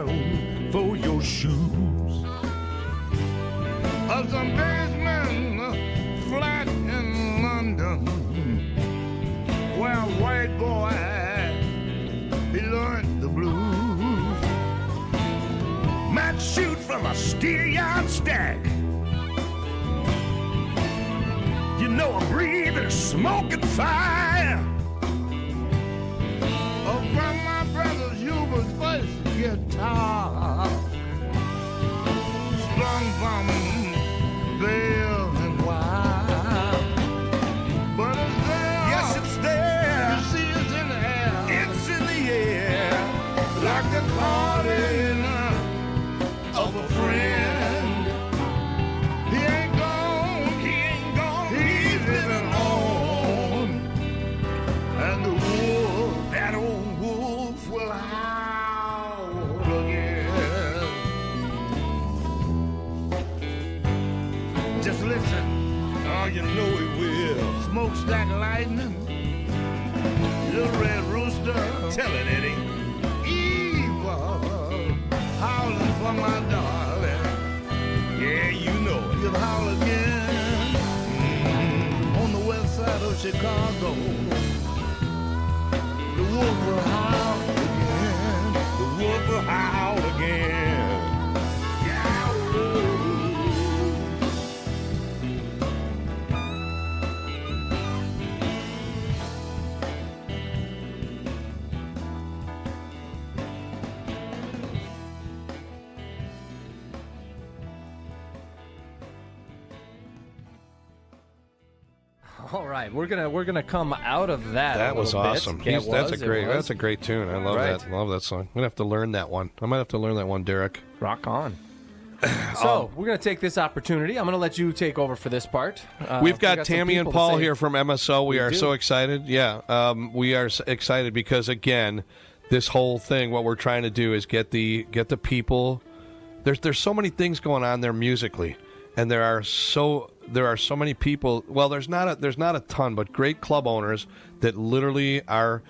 down for your shoes. Some basement flat in London, where a white boy, he learned the blues. Might shoot from a steelyard stack. You know I breathe the smoke and fire. Oh, from my brother Hubert's first guitar, strung from veil and wire. But it's there. Yes, it's there. You see, it's in the air. It's in the air. Like the calling of a friend. He ain't gone. He ain't gone. He's living on. And the wolf, that old wolf, will howl again. Just listen, oh, you know he will. Smokestack lightning, little red rooster. Tell it, Eddie. Evil, howling for my darling. Yeah, you know it. He'll howl again. On the west side of Chicago, the wolf will howl again. The wolf will howl again. All right, we're gonna come out of that. That was awesome. Yeah, That's a great tune. I love Right. that. Love that song. I'm gonna have to learn that one. I might have to learn that one, Derrick. Rock on. So we're gonna take this opportunity. I'm gonna let you take over for this part. We've got some Tammy and people to Paul say- here from MSO. We are do. so excited. Yeah, we are excited because again, this whole thing, what we're trying to do is get the people. There's so many things going on there musically, and there are so many people. Well, there's not a ton, but great club owners that literally are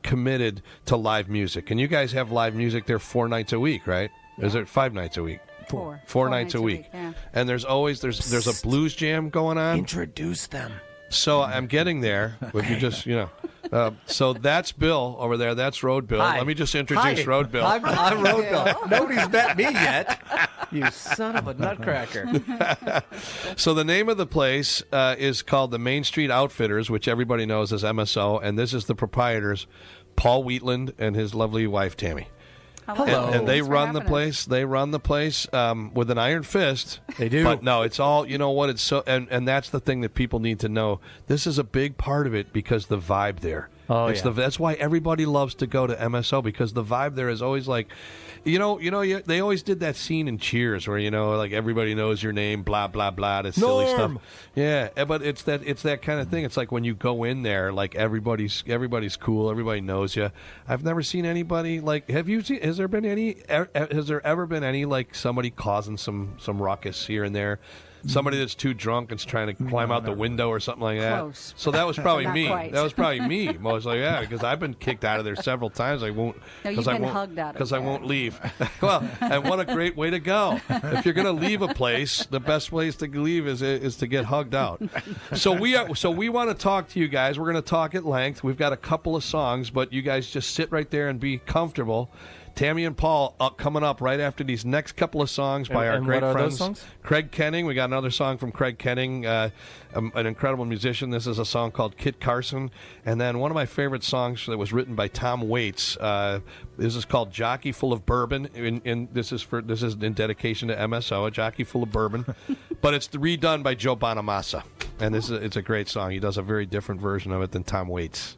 committed to live music. And you guys have live music there 4 nights a week, right? Is it 5 nights a week? Four nights a week. Yeah. And there's always there's a blues jam going on. Introduce them. So I'm getting there. If you just so that's Bill over there. That's Road Bill. Hi. Let me just introduce Hi. Road Bill. I'm Road Bill. Nobody's met me yet. You son of a nutcracker. So the name of the place is called the Main Street Outfitters, which everybody knows as MSO, and this is the proprietors, Paul Wheatland and his lovely wife Tammy. Hello. And they Thanks for run having the us. place. They run the place with an iron fist. They do. But no, it's all, you know what? It's so, and that's the thing that people need to know. This is a big part of it because the vibe there. Oh, It's yeah. that's why everybody loves to go to MSO because the vibe there is always like, they always did that scene in Cheers where like everybody knows your name, blah blah blah. That's silly stuff. Norm. Yeah, but it's that kind of thing. It's like when you go in there, like everybody's cool, everybody knows you. I've never seen anybody like. Have you seen? Has there ever been any like somebody causing some ruckus here and there? Somebody that's too drunk and's trying to climb out the window or something like that. Close. So that was probably Not me. quite. That was probably me. Mostly, yeah, because I've been kicked out of there several times. I won't. No, you've because I been won't, hugged out of because I there. won't leave. Well, and what a great way to go! If you're going to leave a place, the best place to leave is to get hugged out. So we want to talk to you guys. We're going to talk at length. We've got a couple of songs, but you guys just sit right there and be comfortable. Tammy and Paul coming up right after these next couple of songs by our And great what are friends. those songs? Kraig Kenning. We got another song from Kraig Kenning, an incredible musician. This is a song called Kit Carson. And then one of my favorite songs that was written by Tom Waits. This is called Jockey Full of Bourbon. This is in dedication to MSO, a Jockey Full of Bourbon. But it's redone by Joe Bonamassa. And it's a great song. He does a very different version of it than Tom Waits.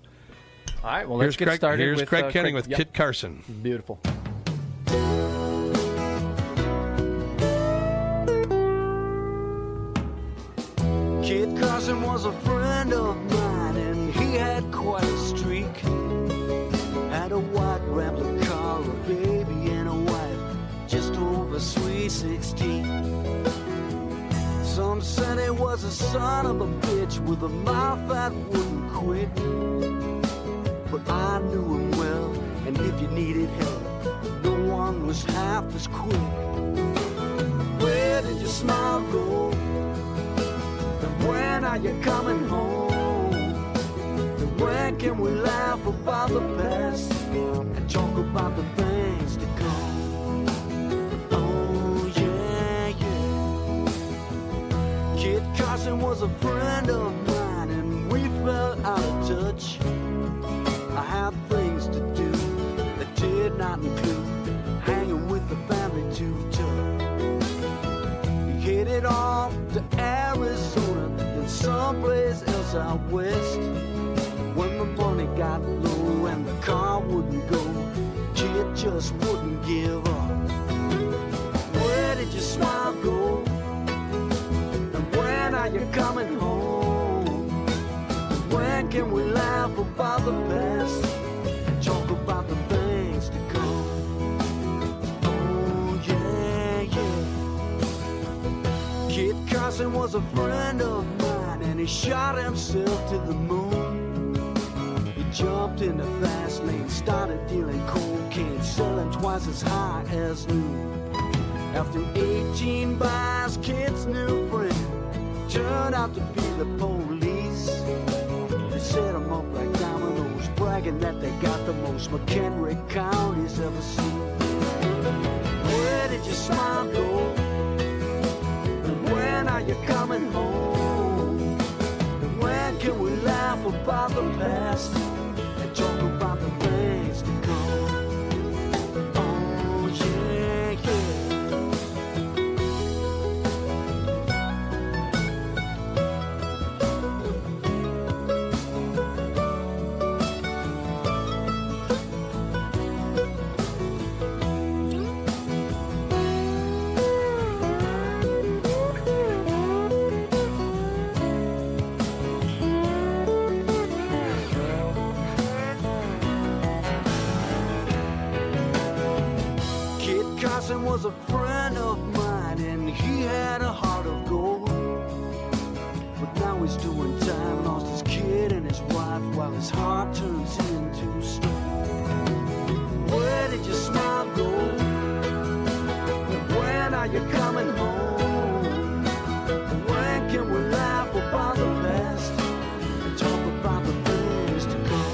All right, well, let's get Kraig, started Here's with Kraig Kenning with Yep. Kit Carson. Beautiful. Kid Carson was a friend of mine, and he had quite a streak. Had a white Rambler car, a baby, and a wife just over sweet 16. Some said he was a son of a bitch with a mouth that wouldn't quit. But I knew him well, and if you needed help, no this quick. Where did your smile go? And when are you coming home? And when can we laugh about the past and talk about the things to come? Oh yeah, yeah. Kid Carson was a friend of mine and we fell out of touch. I had things to do that did not include hanging with the family too tough. He headed off to Arizona and someplace else out west. When the money got low and the car wouldn't go, kid just wouldn't give up. Where did your smile go? And when are you coming home? And when can we laugh about the past and talk about the things to come? Oh yeah, yeah. Kid Carson was a friend of mine and he shot himself to the moon. Jumped in the fast lane, started dealing cocaine, selling twice as high as noon. After 18 buys, kid's new friend turned out to be the police. They set him up like dominoes, bragging that they got the most McHenry counties ever seen. Where did your smile go? And when are you coming home? And when can we laugh about the past? Talk about the things to come. Oh yeah, Carson was a friend of mine and he had a heart of gold. But now he's doing time, lost his kid and his wife while his heart turns into stone. Where did your smile go? And when are you coming home? And when can we laugh about the past and talk about the things to come?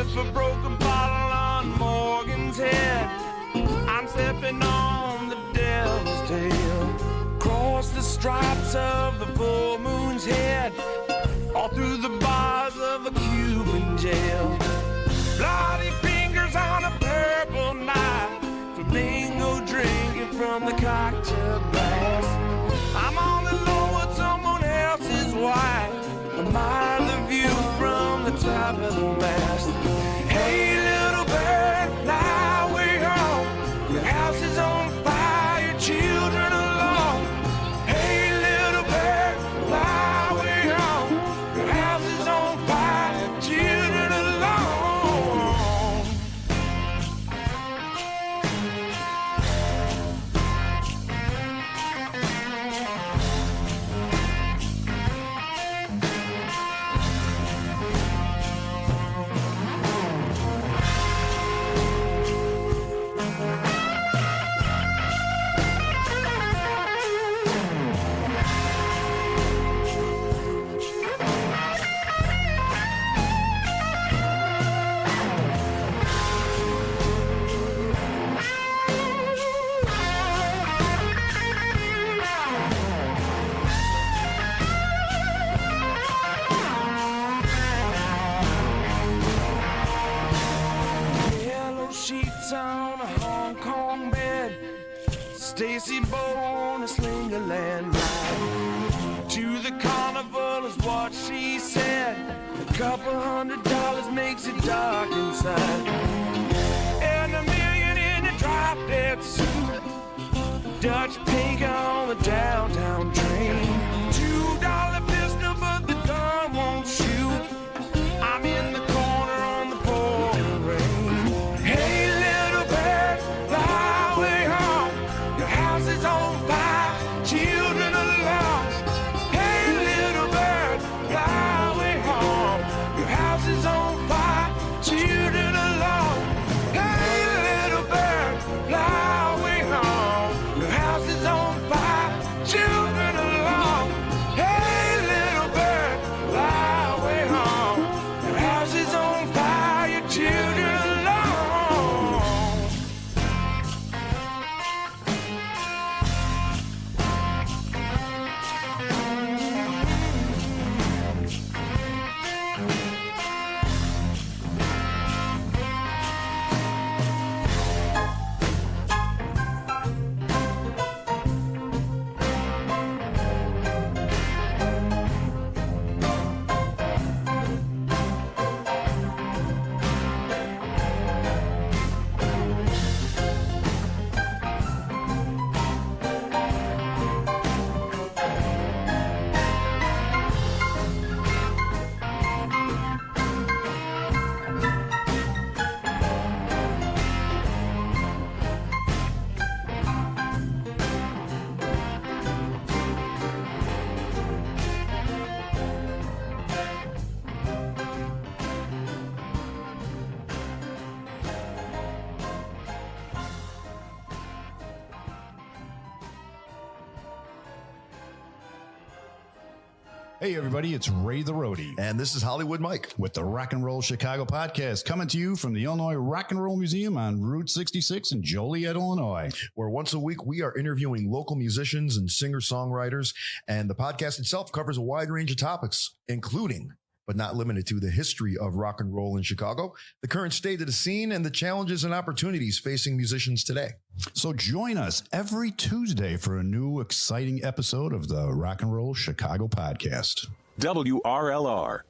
A broken bottle on Morgan's head. I'm stepping on the devil's tail. Cross the stripes of the full moon's head, all through the bars of a Cuban jail. Bloody fingers on a purple night, flamingo drinking from the cocktail glass. I'm on the low with someone else's wife. Admire the view from Stacy Bone, a slinger land ride. To the carnival is what she said. A couple $100 makes it dark inside. And $1 million in a drop dead suit. Dutch pink on the downtown train. $2 pistol, but the gun won't shoot. I'm in the corner on the pouring rain. Hey, little bird, fly away home. Your house is on fire, children are lost. Hey, little bird, fly away home. Your house is on fire, children are lost. Hey, little bird, fly away home. Your house is on fire, children are lost. Hey, little bird, fly away home. Your house is on fire, your children are lost. Hey, everybody, it's Ray the Roadie. And this is Hollywood Mike with the Rock and Roll Chicago podcast, coming to you from the Illinois Rock and Roll Museum on Route 66 in Joliet, Illinois. Where once a week we are interviewing local musicians and singer-songwriters, and the podcast itself covers a wide range of topics, including, but not limited to, the history of rock and roll in Chicago, the current state of the scene, and the challenges and opportunities facing musicians today. So join us every Tuesday for a new exciting episode of the Rock and Roll Chicago podcast. WRLR.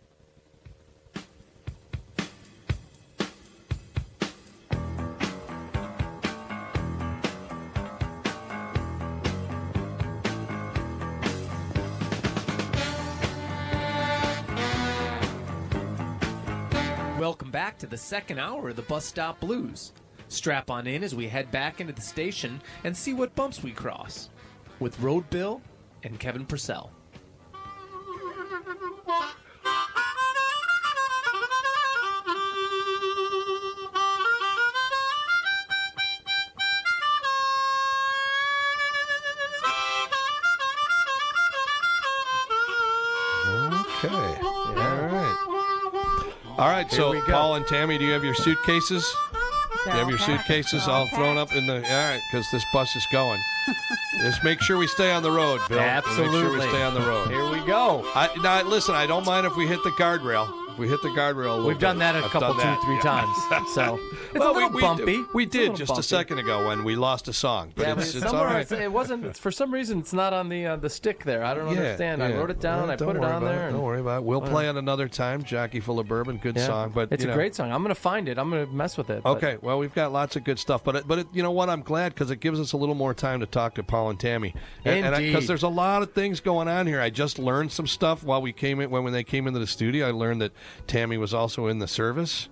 Welcome back to the second hour of the Bus Stop Blues. Strap on in as we head back into the station and see what bumps we cross with Road Bill and Kevin Purcell. Okay. All right, so Paul and Tammy, do you have your suitcases? Do you have your suitcases all thrown up in the... All right, because this bus is going. Just make sure we stay on the road, Bill. Absolutely. Make sure we stay on the road. Here we go. Now, listen, I don't mind if we hit the guardrail. We hit the guardrail a little We've bit. done that a couple, 2-3 times. So it's a little bumpy. We did just a second ago when we lost a song. But it's all right. It wasn't, for some reason, it's not on the stick there. I don't understand. I wrote it down. I put it on there. Don't worry about it. We'll play it another time. Jockey full of bourbon. Good song. But it's a great song. I'm going to find it. I'm going to mess with it. Okay. Well, we've got lots of good stuff. But you know what? I'm glad because it gives us a little more time to talk to Paul and Tammy. Indeed. Because there's a lot of things going on here. I just learned some stuff while we came in. When they came into the studio, I learned that Tammy was also in the service.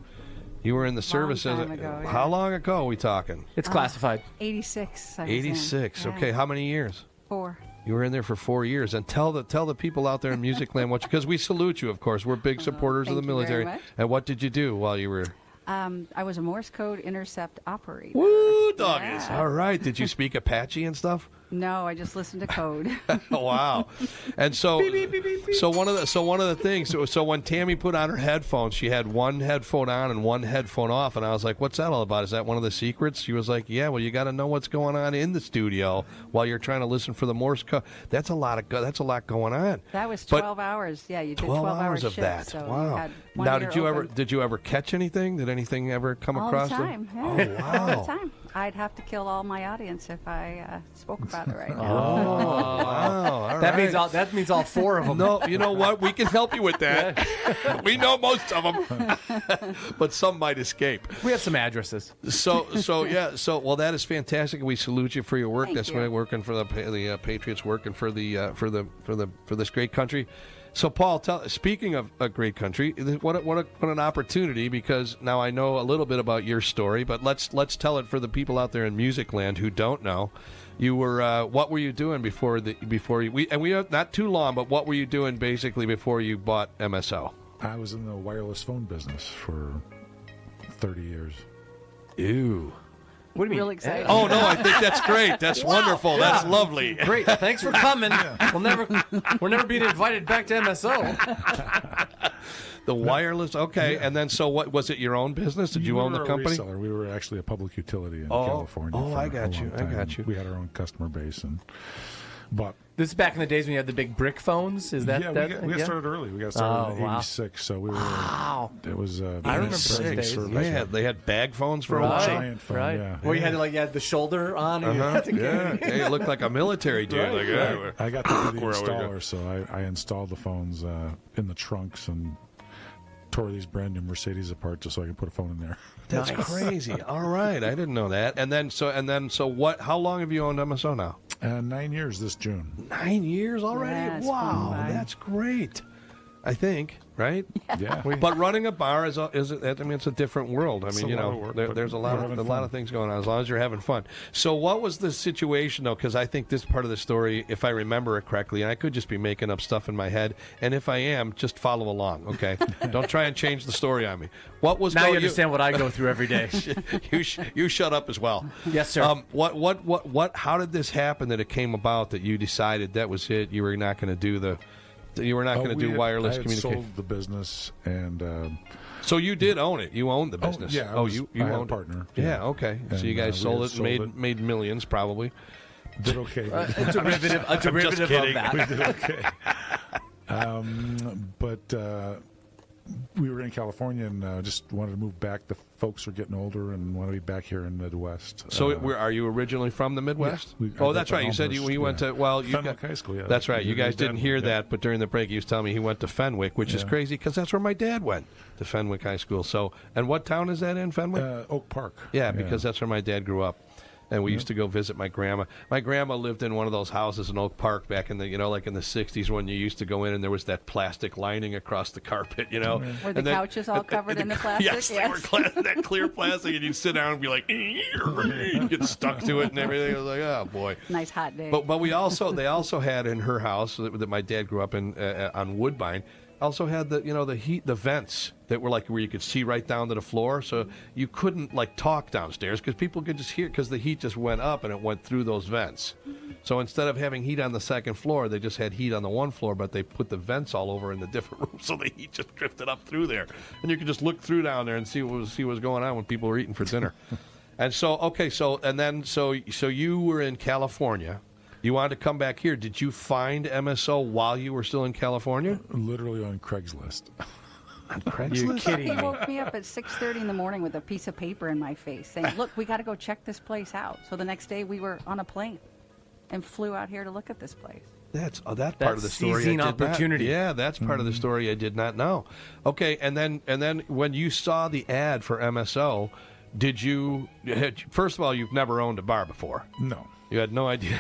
You were in the service. How long ago are we talking? It's classified. 86. 86. Okay. How many years? 4. You were in there for 4 years. And tell the people out there in Music Land because we salute you, of course. We're big supporters of the military. Very much. And what did you do while you were? I was a Morse code intercept operator. Woo, doggies! Yeah. All right. Did you speak Apache and stuff? No, I just listened to code. Wow. And so, beep, beep, beep, beep. so one of the things. So when Tammy put on her headphones, she had one headphone on and one headphone off, and I was like, "What's that all about? Is that one of the secrets?" She was like, "Yeah. Well, you got to know what's going on in the studio while you're trying to listen for the Morse code. That's a lot going on." That was 12 hours. Yeah, you did 12 hours of shift, that. So wow. Now, did you ever catch anything? Did anything ever come across? All the time. Oh, wow. All the time. I'd have to kill all my audience if I spoke about it right now. Wow. That means all four of them. No, you know what? We can help you with that. We know most of them, but some might escape. We have some addresses. So well, that is fantastic. We salute you for your work. Thank That's you. why working for the Patriots, working for this great country. So, Paul, speaking of a great country, what an opportunity, because now I know a little bit about your story, but let's tell it for the people out there in music land who don't know. You were what were you doing before not too long, but what were you doing basically before you bought MSO? I was in the wireless phone business for 30 yeyears. Ew. What do you mean? Real excited. Oh no, I think that's great. That's wonderful. That's lovely. Great. Thanks for coming. We're never being invited back to MSO. The wireless, okay. Yeah. And then, so what was it? Your own business? Did you own the company? We were a reseller. We were actually a public utility in California. Oh, I got you. We had our own customer base, but this is back in the days when you had the big brick phones. Is that? Yeah, we got started early. We got started in '86, so we were. Wow. It was. I remember those days. Yeah, they had bag phones for a while. Giant phone, right. Yeah. Where you had the shoulder on. And you had to yeah, you looked like a military dude. Right. I got to be the installer, so I installed the phones in the trunks and tore these brand new Mercedes apart just so I could put a phone in there. That's crazy. All right, I didn't know that. And then what? How long have you owned MSO now? 9 years this June. 9 years already? Yeah, wow, that's great. I think, right? Yeah. But running a bar is it's a different world. I mean, there's a lot of things going on as long as you're having fun. So what was the situation though? Because I think this part of the story, if I remember it correctly, and I could just be making up stuff in my head, and if I am, just follow along, okay? Don't try and change the story on me. What was now you understand what I go through every day. You shut up as well. Yes, sir. How did this happen that it came about that you decided that was it? You were not going to do wireless communication. Sold the business, and so you did own it. You owned the business. You owned a partner. Yeah, okay. And, so you guys sold it and made millions, probably. Did okay. A derivative of that. We did okay. But we were in California and just wanted to move back. The folks are getting older and want to be back here in the Midwest. So are you originally from the Midwest? Yeah, that's right. You said you went to Fenwick High School. Yeah, that's right. You guys didn't hear that, but during the break, he was telling me he went to Fenwick, which is crazy because that's where my dad went, to Fenwick High School. So, and what town is that in, Fenwick? Oak Park. Yeah, because that's where my dad grew up. And we used to go visit my grandma. My grandma lived in one of those houses in Oak Park back in the, like in the 60s when you used to go in and there was that plastic lining across the carpet, Were the couches all covered in the plastic? Yes, they were that clear plastic, and you'd sit down and be like, you'd get stuck to it and everything. I was like, oh, boy. Nice hot day. But they also had in her house that my dad grew up in on Woodbine, also had the vents that were like where you could see right down to the floor, so you couldn't talk downstairs because people could just hear because the heat just went up and it went through those vents. So instead of having heat on the second floor, they just had heat on the one floor, but they put the vents all over in the different rooms, so the heat just drifted up through there, and you could just look through down there and see what was going on when people were eating for dinner. And so so you were in California. You wanted to come back here. Did you find MSO while you were still in California? Literally on Craigslist. On Craigslist? You're kidding He me. woke me up at 6:30 in the morning with a piece of paper in my face saying, look, we got to go check this place out. So the next day we were on a plane and flew out here to look at this place. That's that part of the story. Seizing opportunity. Yeah, that's part of the story I did not know. Okay, and then when you saw the ad for MSO, first of all, you've never owned a bar before? No. You had no idea,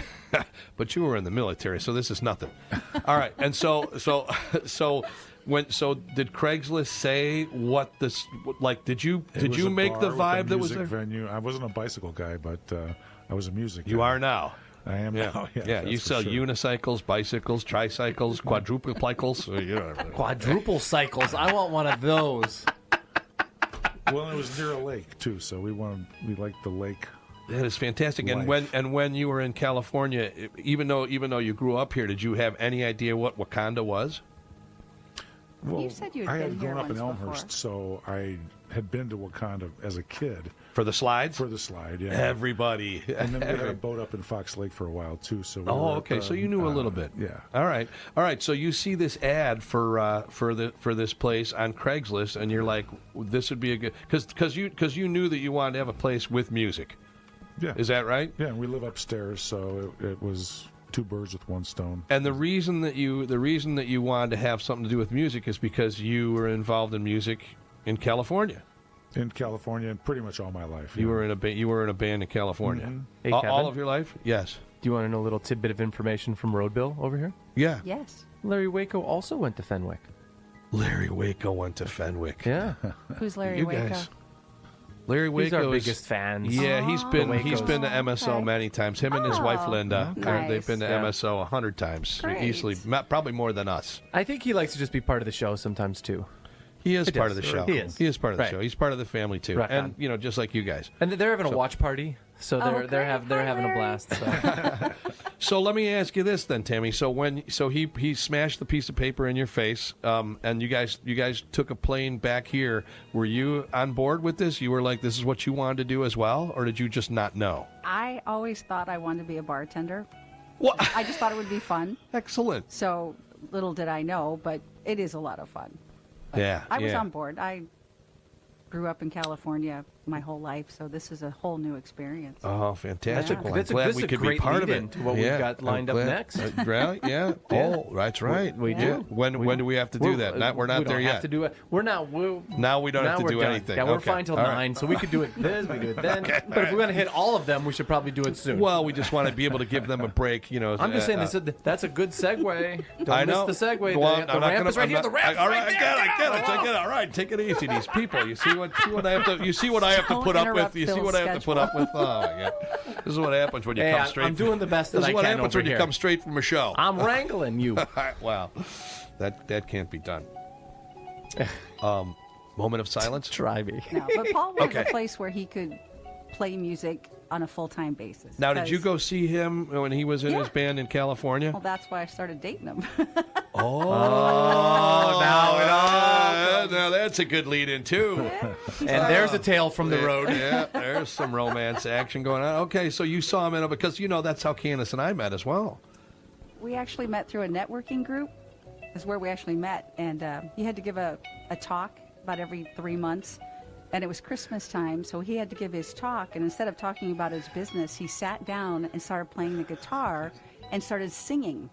but you were in the military, so this is nothing. All right, and so did Craigslist say what this Did you make the vibe that was there? Venue. I wasn't a bicycle guy, but I was a music. You guy. are now. I am now. Yeah. You sell unicycles, bicycles, tricycles, quadruple cycles. Quadruple cycles. I want one of those. Well, it was near a lake too, so we liked the lake. That is fantastic. Life. And when you were in California, even though you grew up here, did you have any idea what Wauconda was? Well, You said you had I been had here grown up in once Elmhurst, before. so I had been to Wauconda as a kid. For the slides? For the slide, yeah. Everybody. And then we had a boat up in Fox Lake for a while too. So okay. So you knew a little bit. Yeah. All right. So you see this ad for this place on Craigslist, and you're like, this would be a good because you knew that you wanted to have a place with music. Yeah. Is that right? Yeah, and we live upstairs, so it was two birds with one stone. And the reason that you wanted to have something to do with music is because you were involved in music in California. In California, and pretty much all my life. You were in a band in California. Mm-hmm. Hey, all Kevin? of your life? Yes. Do you want to know a little tidbit of information from Road Bill over here? Yeah. Yes. Larry Waco also went to Fenwick. Larry Waco went to Fenwick. Yeah. Who's Larry You Waco? guys. Larry Waco He's our is- biggest fans. Yeah, he's been to MSO okay. many times. Him and his wife Linda, nice. they've been to Yeah. MSO 100 times, Great. easily, probably more than us. I think he likes to just be part of the show sometimes too. He is He part does. of the show. He is. part of the Right. show. He's part of the family too, Right and on. just like you guys. And they're having a watch party, so they're great. they're Hi, having a Larry. blast. So. So let me ask you this then, Tammy. So he smashed the piece of paper in your face, and you guys took a plane back here. Were you on board with this? You were like, this is what you wanted to do as well, or did you just not know? I always thought I wanted to be a bartender. What? I just thought it would be fun. Excellent. So little did I know, but it is a lot of fun. But Yeah, I was yeah. on board. I grew up in California my whole life, so this is a whole new experience. Oh, fantastic! Yeah. Well, That's I'm a- glad that's we a could be great part of lead-in it. to what we've got I'm lined up glad. next. Right? Yeah. Oh, that's right. We do. Yeah. When do we have to do that? We're not we there don't yet. Have to do it. We're not. Now we don't now have to we're do done. anything. Yeah, we're Okay. fine till All right. 9, so we could do it this, we do it then. But if we're going to hit all of them, we should probably do it soon. Well, we just want to be able to give them a break. I'm just saying that's a good segue. Don't I know. miss the segue. Well, the I'm not ramp gonna- is right I'm here. not- The ramp's all right right, there. I get it. All right, take it easy. These people. You see what I have to. You see what I have to Don't put up with. interrupt You see Bill's what I have to put up with. Oh my God. This is what happens when you Hey, come I'm straight. doing the best This that is I what can happens over when you here. come straight from a show. I'm wrangling you. Wow, that can't be done. Moment of silence. Try me. No, but Paul wanted Okay. a place where he could play music on a full-time basis. Now, did 'cause- you go see him when he was in his band in California? Well, that's why I started dating him. Now that's a good lead-in too. And there's a tale from the road. Yeah, there's some romance action going on. Okay, so you saw him in because that's how Candace and I met as well. We actually met through a networking group. Is where we actually met, and he had to give a talk about every 3 months, and it was Christmas time, so he had to give his talk, and instead of talking about his business, he sat down and started playing the guitar and started singing.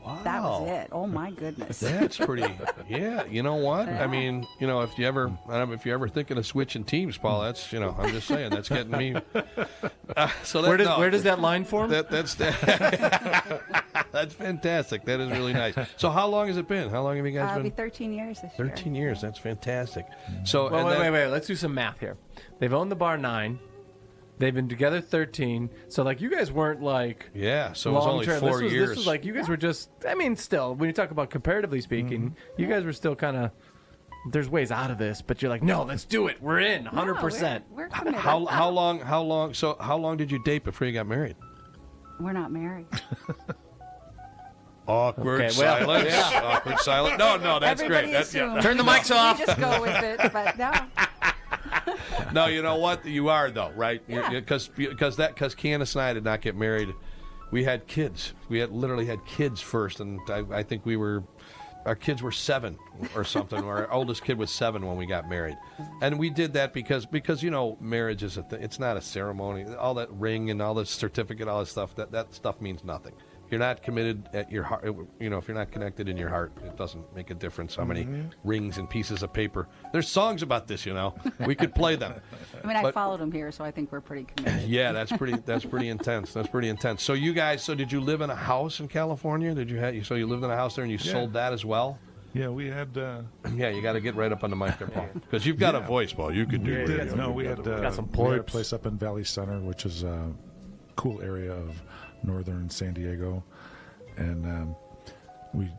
Wow. That was it. Oh my goodness. That's pretty. Yeah, you know what? Yeah. I mean, if you ever, I don't know if you're ever thinking of switching teams, Paul. That's I'm just saying that's getting me. So that, Where does that line form? That's fantastic. That is really nice. So how long has it been? How long have you guys It'll be been? 13 years this year. 13 years. That's fantastic. So Well, and then- wait. Let's do some math here. They've owned the bar 9. They've been together 13. So, like, you guys weren't, like... Yeah, so it was only long-term. 4 years. This was like, you guys were just... I mean, still, when you talk about comparatively speaking, you guys were still kind of... There's ways out of this, but you're like, no, let's do it. We're in, 100%. We're committed. How long? So how long did you date before you got married? We're not married. Awkward Okay, well, silence. yeah. Awkward silence. No, that's Everybody great. That's, assumes. Turn the mics off. We just go with it, but no. No, you know what? You are though, right? Yeah. Because Candace and I did not get married. We had kids. We literally had kids first, and I think our kids were 7 or something. Our oldest kid was 7 when we got married, and we did that because marriage is it's not a ceremony. All that ring and all the certificate, all that stuff. That stuff means nothing. If you're not committed at your heart, if you're not connected in your heart, it doesn't make a difference how many rings and pieces of paper. There's songs about this, we could play them. I mean, I But- followed him here, so I think we're pretty committed. Yeah, that's pretty intense. That's pretty intense. So you guys, did you live in a house in California? So you lived in a house there and you sold that as well? Yeah, we had. Yeah, you got to get right up on the mic there, Paul, because you've got a voice, Paul. You could do We it. did. No, we had got some we had a pipes. place up in Valley Center, which is a cool area of northern San Diego, and we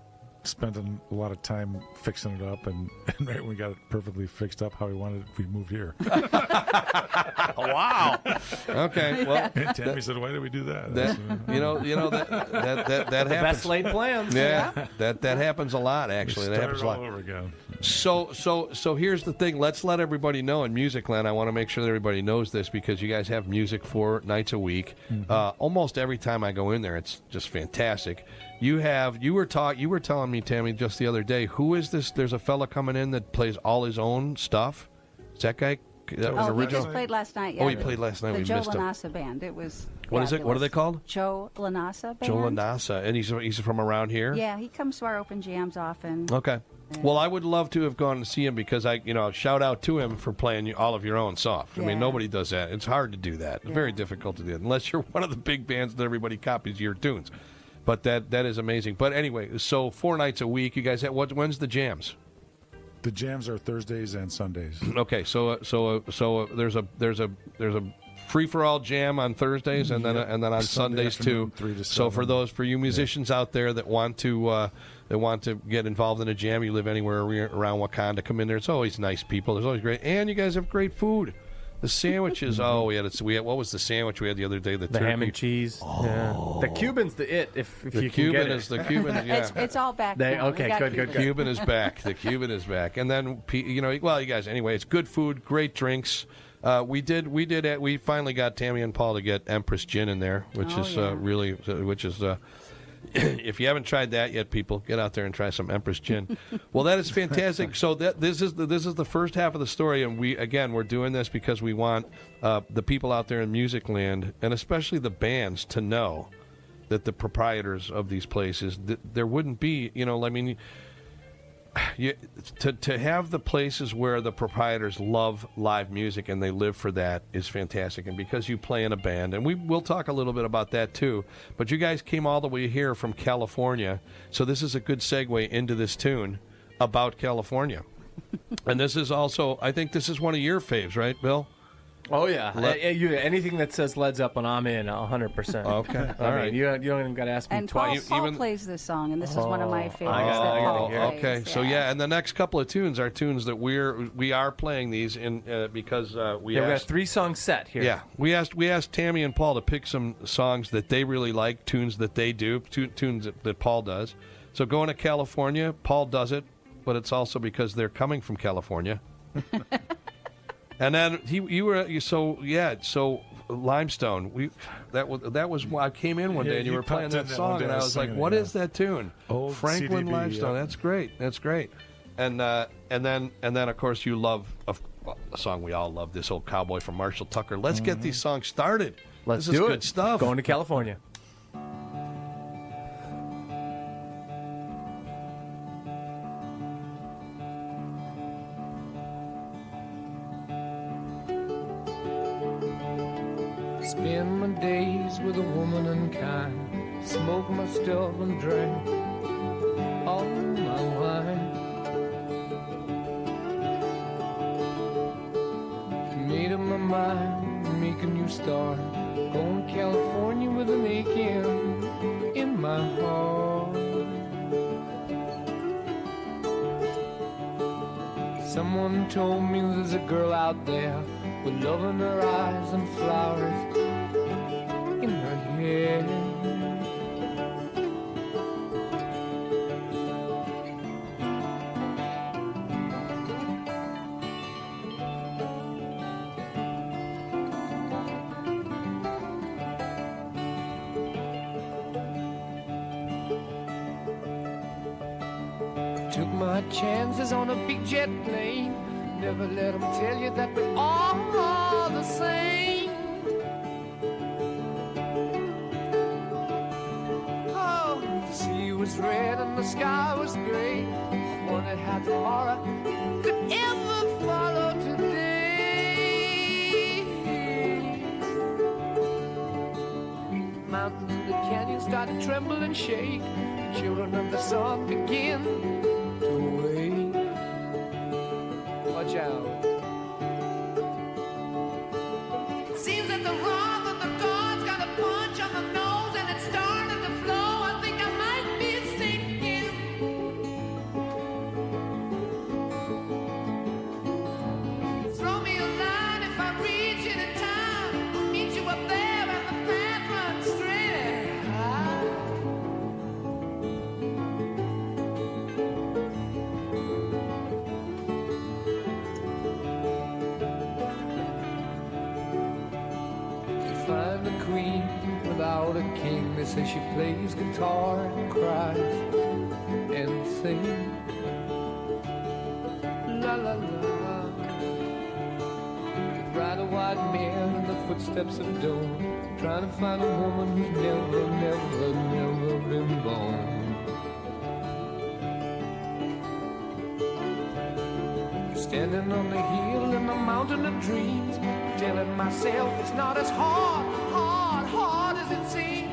spent a lot of time fixing it up, and right when we got it perfectly fixed up how we wanted it, we moved here. Wow. Okay. Well, And Tammy said, "Why did we do that?" that happens. Best laid plans. Yeah, that happens a lot. Actually, that happens a lot. all over again. So here's the thing. Let's let everybody know in Musicland. I want to make sure that everybody knows this because you guys have music 4 nights a week. Almost every time I go in there, it's just fantastic. You were telling me, Tammy, just the other day. Who is this? There's a fella coming in that plays all his own stuff. Is that guy That was He original. just played last night. Yeah, Oh, he played last night. The We Joe missed him. Lanassa band. It was. What is it? What are they called? Joe Lanassa band. Joe Lanassa, and he's from around here. Yeah, he comes to our open jams often. Okay. Well, I would love to have gone and see him because shout out to him for playing all of your own stuff. I mean, nobody does that. It's hard to do that. It's very difficult to do that unless you're one of the big bands that everybody copies your tunes. But that is amazing. But anyway, so 4 nights a week. You guys have when's the jams? The jams are Thursdays and Sundays. Okay, so there's a free for all jam on Thursdays and then on Sundays too. 3 to 7. So for you musicians out there that want to get involved in a jam, you live anywhere around Wauconda, come in there. It's always nice people. There's always great, and you guys have great food. The sandwiches. We had what was the sandwich we had the other day? The ham and cheese. Oh. Yeah. The Cuban's the if the you Cuban can get it. is the Cuban. Yeah. It's all back. Now. Okay, good. Cuban is back. The Cuban is back. And then you guys. Anyway, it's good food, great drinks. We finally got Tammy and Paul to get Empress Gin in there, which is if you haven't tried that yet, people, get out there and try some Empress Gin. Well, that is fantastic. So this is the first half of the story, and we're doing this because we want the people out there in music land, and especially the bands, to know that the proprietors of these places, there wouldn't be, to have the places where the proprietors love live music and they live for that is fantastic. And because you play in a band, and we'll talk a little bit about that too, but you guys came all the way here from California, so this is a good segue into this tune about California. And this is also, I think this is one of your faves, right, Bill? Oh, yeah. Anything that says Led Zeppelin, I'm in 100%. Okay. All right. You don't even got to ask me And twice. Paul plays this song, and this is one of my favorites. I gotta hear it. Okay, so and the next couple of tunes are tunes that we are playing these in because we got a asked 3-song set here. Yeah, we asked Tammy and Paul to pick some songs that they really like, tunes that they do, tunes that Paul does. So going to California, Paul does it, but it's also because they're coming from California. And then so Limestone. That was why I came in one day and you were playing that song and I was like, "What is that tune?" Old Franklin CDB, Limestone. yeah. That's great. And then of course you love a song we all love, this old Cowboy from Marshall Tucker. Let's get these songs started. Let's this do is it. Good stuff. Going to California. Spend my days with a woman unkind, smoke my stuff and drink all my wine. Made up my mind, make a new start, going to California with an aching in my heart. Someone told me there's a girl out there with love in her eyes and flowers in her hair. Took my chances on a big jet plane. Never let them tell you that we're all the same. Oh, the sea was red and the sky was gray. I wondered how tomorrow could ever follow today. Mountains and the canyons started to tremble and shake. The children of the sun begin to wake. Watch out. It seems that the wrath of the gods got a punch on the nose and it started to flow. I think I might be sinking. Throw me a line if I reach it in time. I'll meet you up there and the path runs straight high. Find a queen without a king. They say she plays guitar and cries and sings. La la la. the white man and the footsteps of dawn, trying to find a woman who's never, never, never been born. Standing on the hill in the mountain of dreams, telling myself it's not as hard as it seems.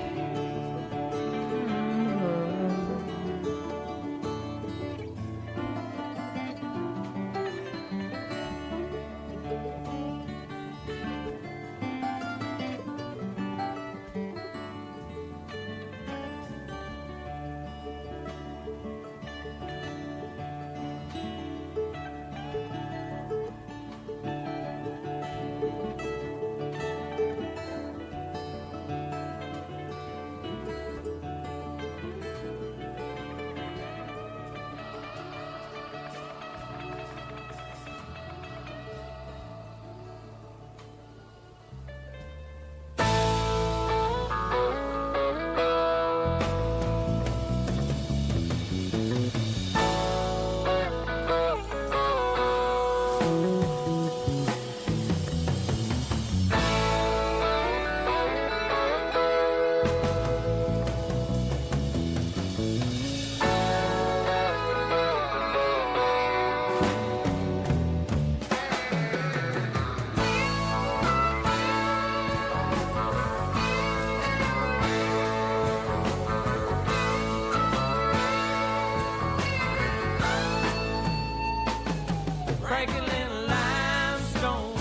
Breaking in limestone,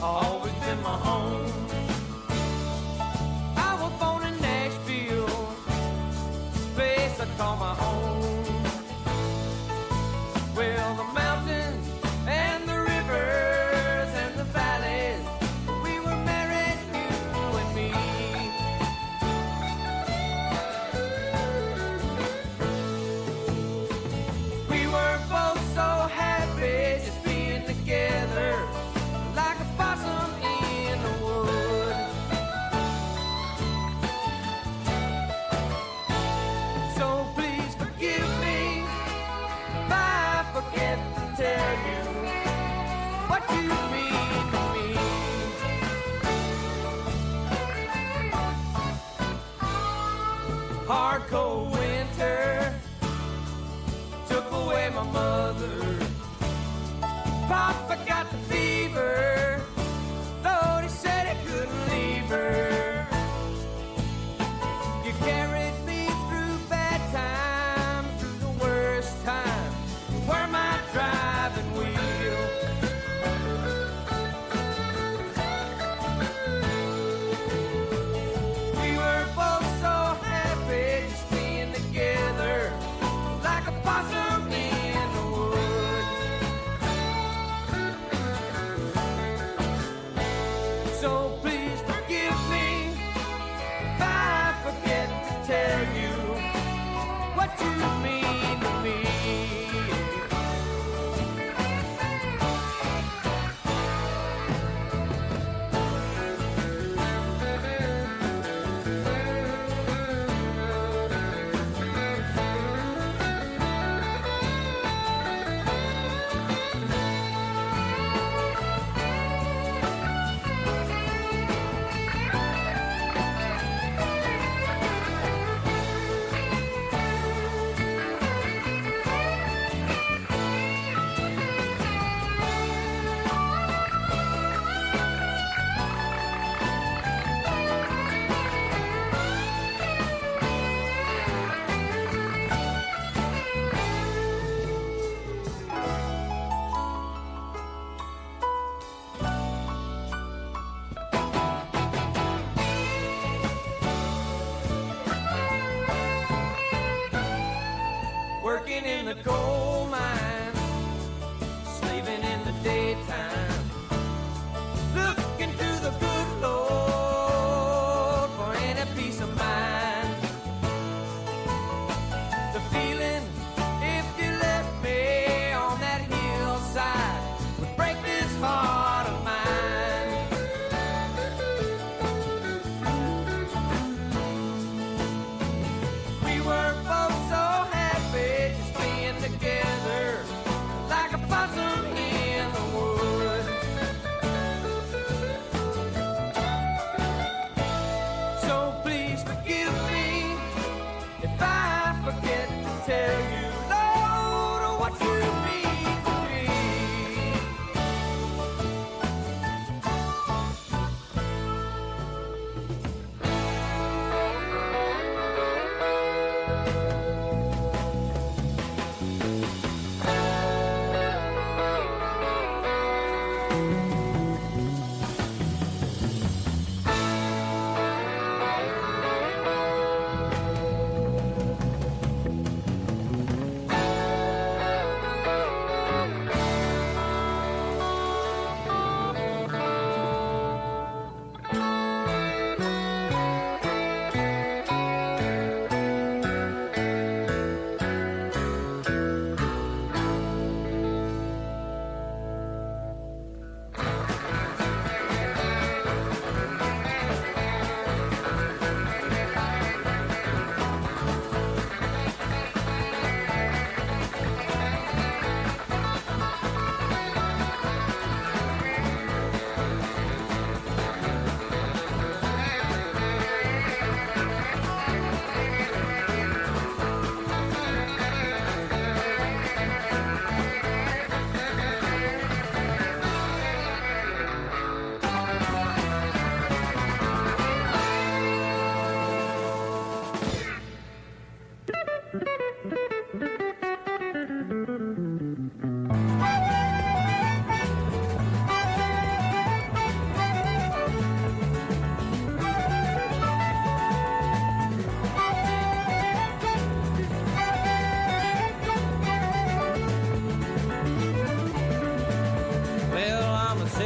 always been my home. I was born in Nashville, place I call my home. Well, the mountains and the rivers and the valleys, we were married, you and me. We were both so happy just being together, like a possum in the wood. So please forgive me if I forget to tell you what you mean to me. Hard cold winter took away my mother. Papa got the fever, though he said he couldn't leave her. You carried me through bad times, through the worst time. Where my driving wheel?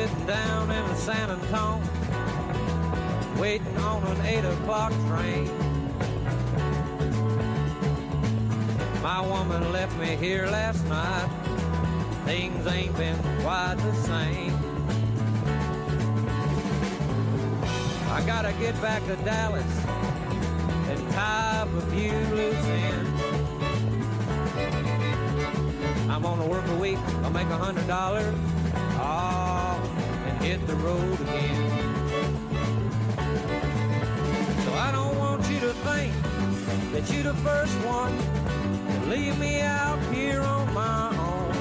sitting down in the San Antonio, waiting on an 8 o'clock train. My woman left me here last night. Things ain't been quite the same. I gotta get back to Dallas and tie up a few loose ends. I'm gonna work a week, I'll make $100, and hit the road again. So I don't want you to think that you're the first one to leave me out here on my own.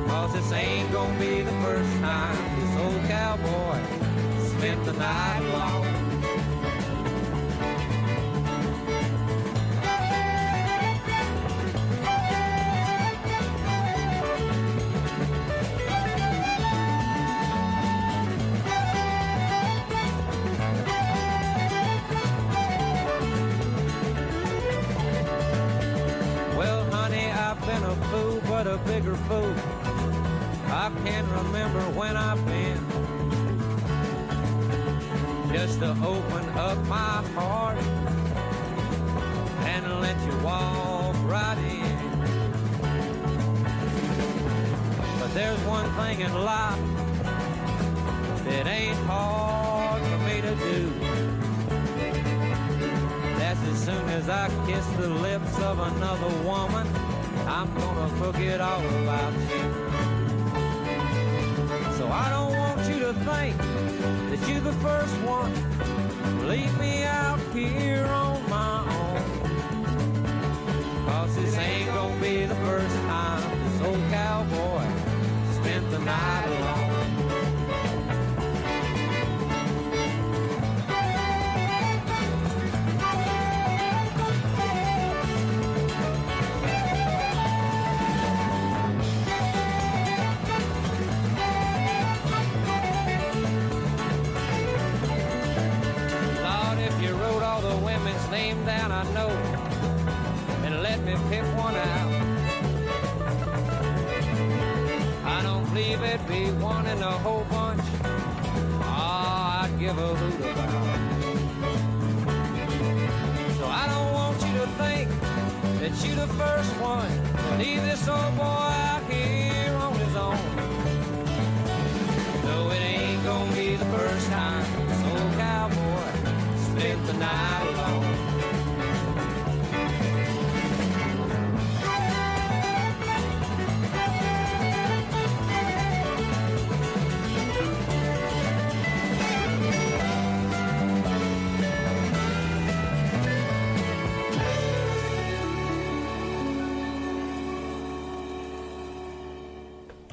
'Cause this ain't gonna be the first time this old cowboy spent the night alone. Well, honey, I've been a fool, but a bigger fool I can't remember when I've been. Just to open up my heart and let you walk right in. But there's one thing in life that ain't hard for me to do. That's as soon as I kiss the lips of another woman, I'm gonna forget all about you. So I don't want you to think that you're the first one to leave me out here on my own. 'Cause this ain't gonna be the first time this old cowboy spent the night alone. Name down, I know, and let me pick one out. I don't believe it'd be one in a whole bunch. I'd give a hoot about. So I don't want you to think that you're the first one to leave this old boy out here on his own. No, it ain't gonna be the first time this old cowboy spent the night alone.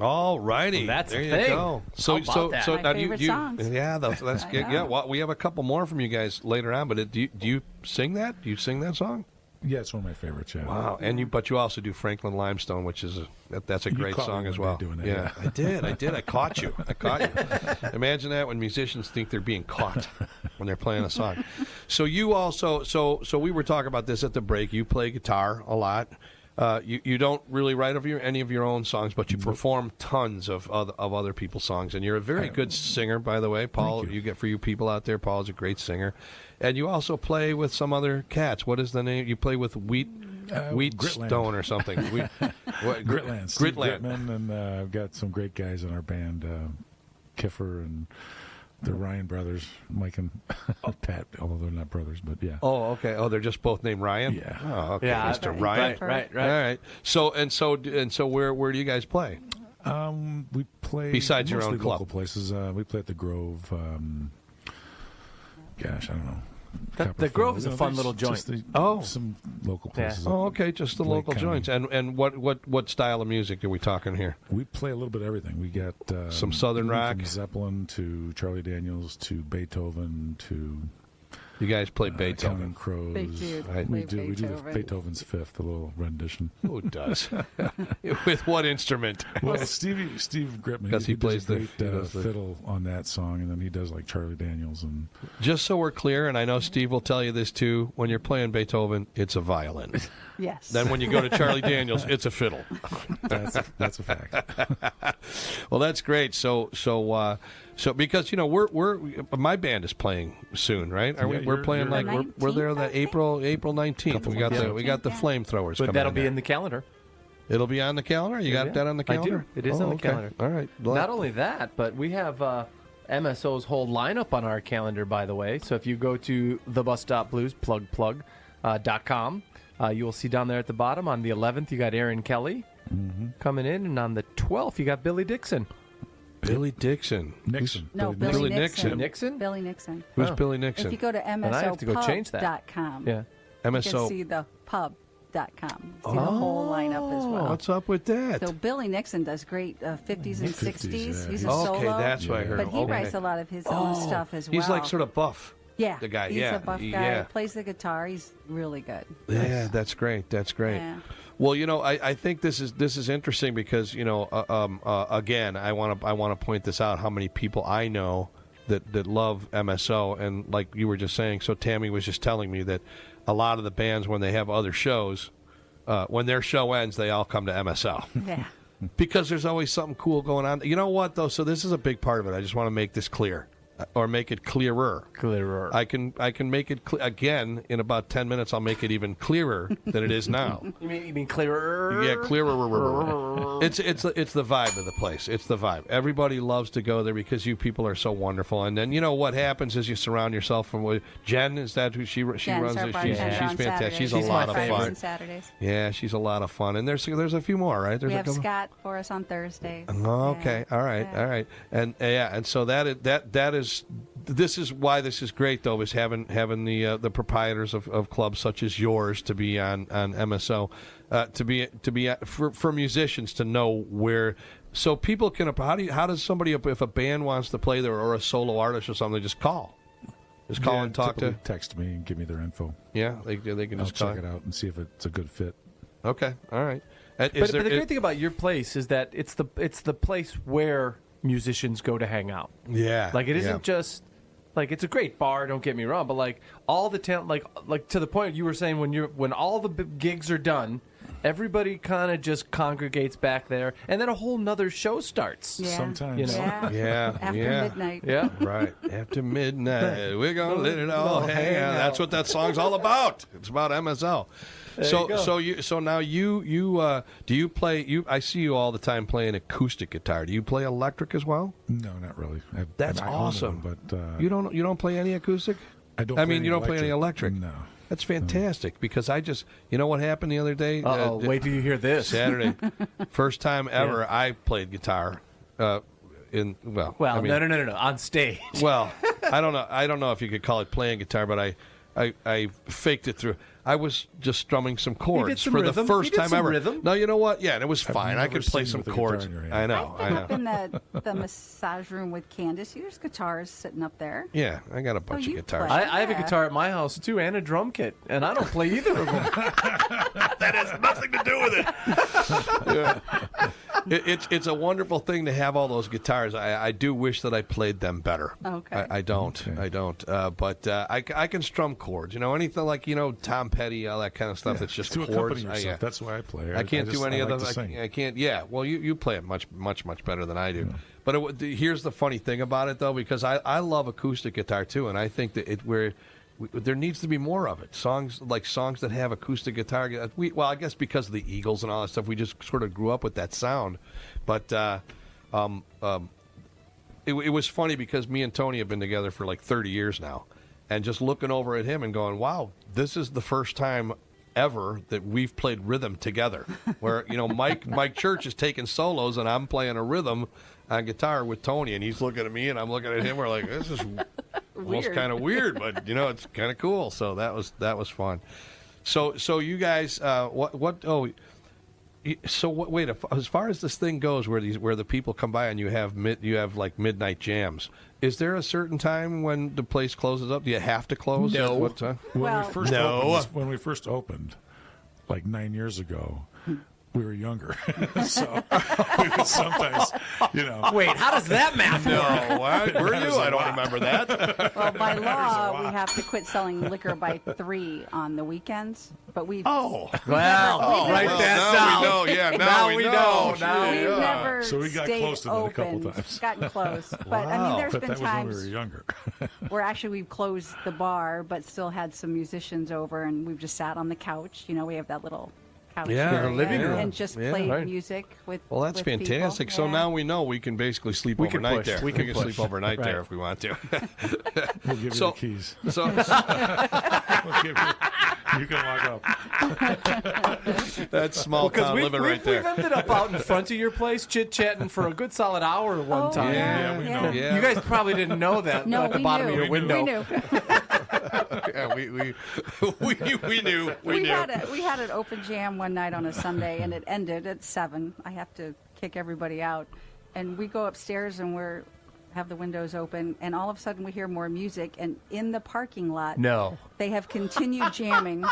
All righty, Well, that's there a you thing. go. So, How about that? My now favorite you songs. yeah, that's good. Yeah, well, we have a couple more from you guys later on. But do you sing that? Do you sing that song? Yeah, it's one of my favorites. Yeah. Wow, and but you also do Franklin Limestone, which is that's a You great caught song me as one well. day doing that, yeah, yeah. I did. I caught you. Imagine that when musicians think they're being caught when they're playing a song. So you also so we were talking about this at the break. You play guitar a lot. You don't really write any of your own songs, but you perform tons of other people's songs, and you're a very good singer, by the way, Paul. For you people out there, Paul is a great singer, and you also play with some other cats. What is the name? You play with Wheatstone or something. Gritland. Steve Gritman, and I've got some great guys in our band, Kiffer and the Ryan brothers, Mike and Pat, although they're not brothers, but yeah. Oh, okay. Oh, they're just both named Ryan? Yeah. Oh, okay. Yeah, Mr. Ryan. Right. All right. So where do you guys play? We play besides your mostly own club local places. We play at the Grove. Gosh, I don't know. The Grove is a fun little joint. Some local places. Oh, okay, just the local County. joints. And what style of music are we talking here? We play a little bit of everything. We got some Southern rock, from Zeppelin to Charlie Daniels to Beethoven to. You guys play Beethoven. Counting Crows. They do. We do the Beethoven's Fifth, a little rendition. Who does? With what instrument? Well, Steve Gritman, because he plays the fiddle on that song, and then he does like Charlie Daniels. And just so we're clear, and I know Steve will tell you this too, when you're playing Beethoven, it's a violin. Yes. Then when you go to Charlie Daniels, it's a fiddle. That's a fact. Well, that's great. So because we're my band is playing soon, right? We're playing we're there that April 19th. We got the flamethrowers. But coming that'll in be there. in the calendar. It'll be on the calendar. You got that on the calendar? I do. It is on the okay. calendar. All right. Not only that, but we have MSO's whole lineup on our calendar, by the way. So if you go to thebus.blues.com, you will see down there at the bottom on the 11th, you got Aaron Kelly coming in, and on the 12th, you got Billy Dixon. Billy Dixon. Nixon. No, Billy Nixon. Nixon? Billy Nixon. Who's Billy Nixon? If you go to I have to go change that. MSOpub.com, Yeah. you MSO. can see the pub.com. See the whole lineup as well. What's up with that? So Billy Nixon does great 50s and 60s. yeah. He's a solo. Okay, that's what I heard. But he writes a lot of his own stuff as well. He's like sort of buff. Yeah. The guy, He's yeah. a buff guy. Yeah. Plays the guitar. He's really good. Yeah, that's great. That's great. Yeah. Well, I think this is interesting because again, I want to point this out. How many people I know that love MSO, and like you were just saying. So Tammy was just telling me that a lot of the bands, when they have other shows, when their show ends, they all come to MSO. Yeah. Because there's always something cool going on. You know what, though? So this is a big part of it. I just want to make this clear. Or make it clearer. Clearer. I can make it again in about 10 minutes. I'll make it even clearer than it is now. You mean clearer? Yeah, clearer. It's the vibe of the place. It's the vibe. Everybody loves to go there because you people are so wonderful. And then what happens is you surround yourself from Jen. Is that who she runs it? She's fantastic. She's a lot of fun. Saturdays. Yeah, she's a lot of fun. And there's a few more, right? We have Scott for us on Thursdays. Oh, okay. Yeah. All right. And and so that is. This is why this is great, though, is having the proprietors of clubs such as yours to be on MSO, to be for musicians to know where, so people can. How does somebody, if a band wants to play there or a solo artist or something, just call and talk to, text me and give me their info. Yeah, they can just check it out and see if it's a good fit. Okay, all right. But the great thing about your place is that it's the place where musicians go to hang out. Yeah, like it isn't just like it's a great bar. Don't get me wrong, but like all the talent, like to the point you were saying when all the gigs are done, everybody kind of just congregates back there, and then a whole nother show starts. Yeah. Sometimes, After midnight. Yeah, right. After midnight, we're gonna let it all hang out. That's what that song's all about. It's about MSO. So now you do you play? I see you all the time playing acoustic guitar. Do you play electric as well? No, not really. That's I own awesome. one, but you don't play any acoustic. I don't. You don't play any electric. No. That's fantastic because I just what happened the other day? Wait till you hear this. Saturday, first time ever I played guitar. No on stage. Well, I don't know if you could call it playing guitar, but I faked it through. I was just strumming some chords for the first time ever. Rhythm. No, you know what? Yeah, and it was fine. I could play some chords. I know. Up in the massage room with Candace, there's guitars sitting up there. Yeah, I got a bunch of guitars. I have a guitar at my house too, and a drum kit, and I don't play either of them. That has nothing to do with it. Yeah. It's a wonderful thing to have all those guitars. I do wish that I played them better. Okay. I don't. Okay. I don't. But I can strum chords. Anything like Tom Petty, all that kind of stuff. Yeah, that's just to chords. Yourself. That's why I play. I can't do any of them. I can't. Yeah. Well, you play it much better than I do. Yeah. But here's the funny thing about it, though, because I love acoustic guitar too, and I think that there needs to be more of it. Songs that have acoustic guitar. I guess because of the Eagles and all that stuff, we just sort of grew up with that sound. But it was funny because me and Tony have been together for like 30 years now, and just looking over at him and going, "Wow, this is the first time ever that we've played rhythm together." Where Mike Church is taking solos and I'm playing a rhythm on guitar with Tony, and he's looking at me and I'm looking at him. We're like, this is almost kind of weird, but it's kind of cool. So that was fun. So you guys, wait. As far as this thing goes, where the people come by and you have like midnight jams, is there a certain time when the place closes up? Do you have to close? No. At what time? When we first opened, like 9 years ago, we were younger. So we would sometimes, Wait, how does that math No, work? what? Were you? I don't remember that. Well, by law, we have to quit selling liquor by 3 on the weekends. But we've Oh, well, write that down. We know. Yeah, Now we know. Now we've never So we got stayed close to that a couple open. times. Gotten close, but I mean, there's but been that was when we times were younger. where actually we've closed the bar, but still had some musicians over, and we've just sat on the couch. We have that little couch Yeah, area the living room. and just Yeah, played right. music with. Well, that's with fantastic. people. So now we know we can basically sleep We can overnight push. there. We can push. sleep overnight there Right. if we want to. We'll give you So- the keys. So We'll give you can walk up. that's small Because town living right there. we've ended up out in front of your place chit-chatting for a good solid hour one time. Yeah, we know. Yeah. You guys probably didn't know that No, at the we bottom knew. of your window. We knew. Yeah, we knew. We knew. We had an open jam one night on a Sunday, and it ended at 7. I have to kick everybody out, and we go upstairs and have the windows open, and all of a sudden we hear more music, and in the parking lot, No. they have continued jamming.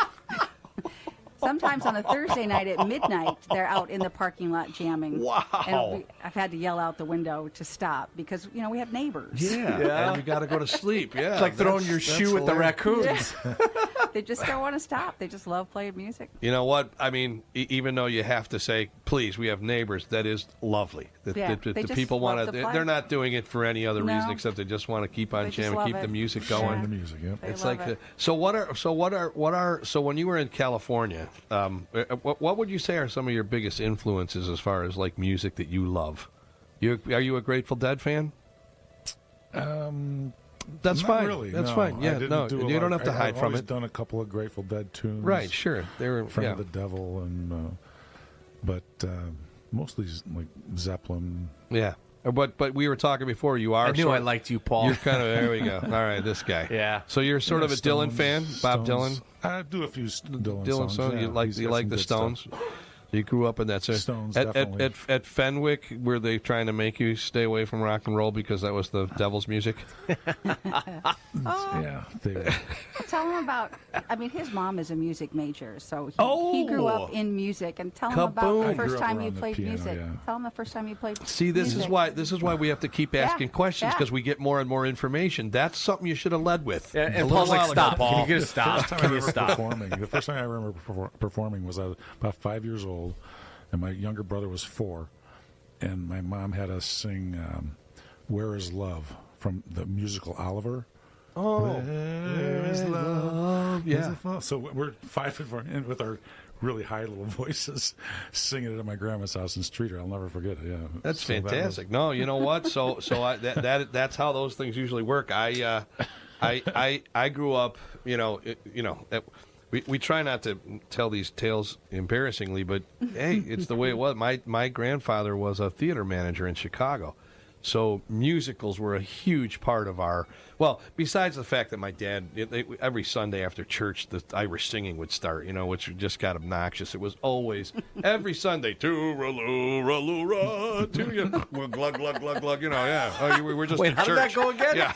Sometimes on a Thursday night at midnight, they're out in the parking lot jamming. Wow. And I've had to yell out the window to stop because, we have neighbors. Yeah, and you got to go to sleep. Yeah, It's like throwing your that's shoe at the hilarious. raccoons. They just don't want to stop. They just love playing music. You know what? I mean, even though you have to say, please, we have neighbors, that is lovely. Yeah, The they just people want love to, to play. they're not doing it for any other reason No. except they just want to keep on They just jamming, love keep it. the music Yeah. going. The music, yep. They It's love like it. so when you were in California, what would you say are some of your biggest influences as far as like music that you love? Are you a Grateful Dead fan? That's Not fine. Really, That's no. fine. I Yeah, didn't no, do a you don't lot. have to hide I've from always it. done a couple of Grateful Dead tunes. Right, sure. They were Friend yeah. of the Devil, and but mostly like Zeppelin. Yeah. But we were talking before. You are. I knew I liked you, Paul. You're kind of there. We go. All right, this guy. Yeah. So you're sort of a Dylan fan, Bob Stones. Dylan. I do a few Dylan Dylan songs. Yeah. You like He's got some the good Stones. stuff. You grew up in that. So Stones, at definitely. at Fenwick, were they trying to make you stay away from rock and roll because that was the devil's music? Yeah, they were. Tell him about. I mean, his mom is a music major, so Oh! he grew up in music. And tell him about Kaboom. the I grew first up time you around the played piano, music. yeah. Tell him the first time you played. See, this music. is why we have to keep asking questions yeah. because we get more and more information. That's something you should have led with. Yeah, a and little Paul's like, while ago, stop. Paul. Can you get a stop? First time I Can you remember stop? performing. The first time I remember performing was I was about 5 years old, and my younger brother was 4, and my mom had us sing "Where Is Love" from the musical Oliver. Oh, Where is love? Yeah. So we're 5 and 4 and with our really high little voices singing it at my grandma's house in Streeter. I'll never forget it. Yeah, That's So that was- fantastic. No, you know what? So that's how those things usually work. I grew up. We try not to tell these tales embarrassingly, but hey, it's the way it was. My grandfather was a theater manager in Chicago. So musicals were a huge part of our. Well, besides the fact that my dad, every Sunday after church, the Irish singing would start, which just got obnoxious. It was always every Sunday, to-ra-loo-ra-loo-ra, to you, glug glug glug glug. Yeah. Oh, we were just Wait, in how did church. that go again? Yeah.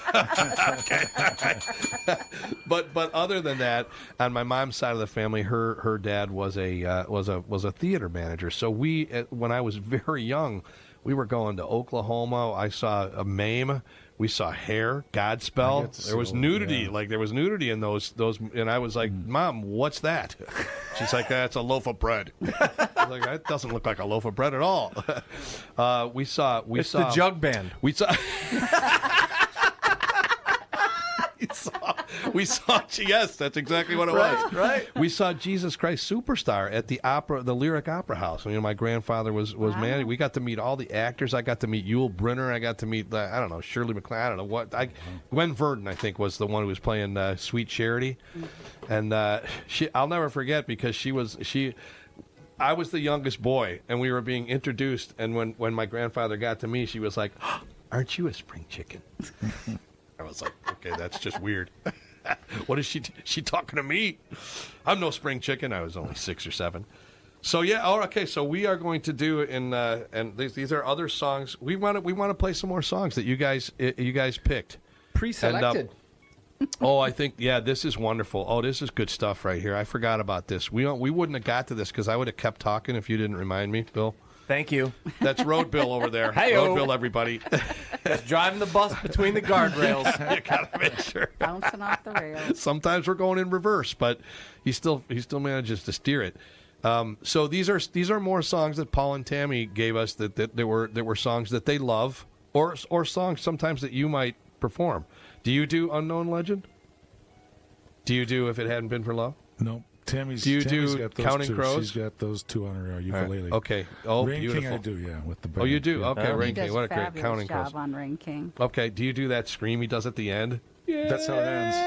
But other than that, on my mom's side of the family, her dad was a theater manager. So when I was very young, we were going to Oklahoma. I saw a MAME. We saw Hair, Godspell. There was nudity. Yeah. Like there was nudity in those. And I was like, Mom, what's that? She's like, that's a loaf of bread. I was like, that doesn't look like a loaf of bread at all. We saw the Jug Band. We saw. We saw, yes, that's exactly what it was. Right. We saw Jesus Christ Superstar at the Lyric Opera House. My grandfather was man. We got to meet all the actors. I got to meet Yul Brynner. I got to meet, Shirley MacLaine. I don't know what. Gwen Verdon, I think, was the one who was playing Sweet Charity. And I'll never forget because I was the youngest boy, and we were being introduced. And when my grandfather got to me, she was like, aren't you a spring chicken? I was like, okay, that's just weird. What is she talking to me? I'm no spring chicken. I was only 6 or 7. So yeah, okay. So we are going to do and these are other songs. We want to play some more songs that you guys picked. Pre-selected. Oh, I think, this is wonderful. Oh, this is good stuff right here. I forgot about this. We wouldn't have got to this because I would have kept talking if you didn't remind me, Bill. Thank you. That's Road Bill over there. Hey-o. Road Bill, everybody. Just driving the bus between the guardrails. You got to make sure. Bouncing off the rails. Sometimes we're going in reverse, but he still manages to steer it. So these are more songs that Paul and Tammy gave us that there were songs that they love or songs sometimes that you might perform. Do you do Unknown Legend? Do you do If It Hadn't Been for Love? No. Tammy's do got those Counting two. Crows? She's got those two on her ukulele. Right. Okay. Oh, Rain beautiful. King I do, yeah, with the band. Oh, you do? Yeah. Okay, Rain King. What a great fabulous Counting job Crows. on Rain King. Okay. Do you do that scream he does at the end? Yeah. That's how it ends.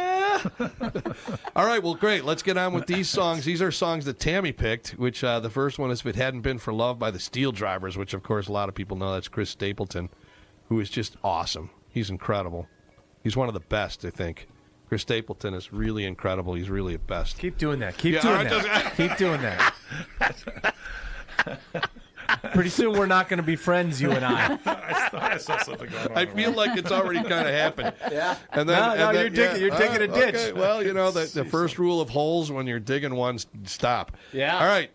All right, well, great. Let's get on with these songs. These are songs that Tammy picked, which the first one is If It Hadn't Been for Love by the Steel Drivers, which, of course, a lot of people know. That's Chris Stapleton, who is just awesome. He's incredible. He's one of the best, I think. Chris Stapleton is really incredible. He's really the best. Keep doing that. Keep doing that. Keep doing that. Pretty soon we're not going to be friends, you and I. I saw something going on. I feel like it's already kind of happened. Yeah. And then, No, you're digging a ditch. Okay. Well, the first rule of holes when you're digging one, stop. Yeah. All right.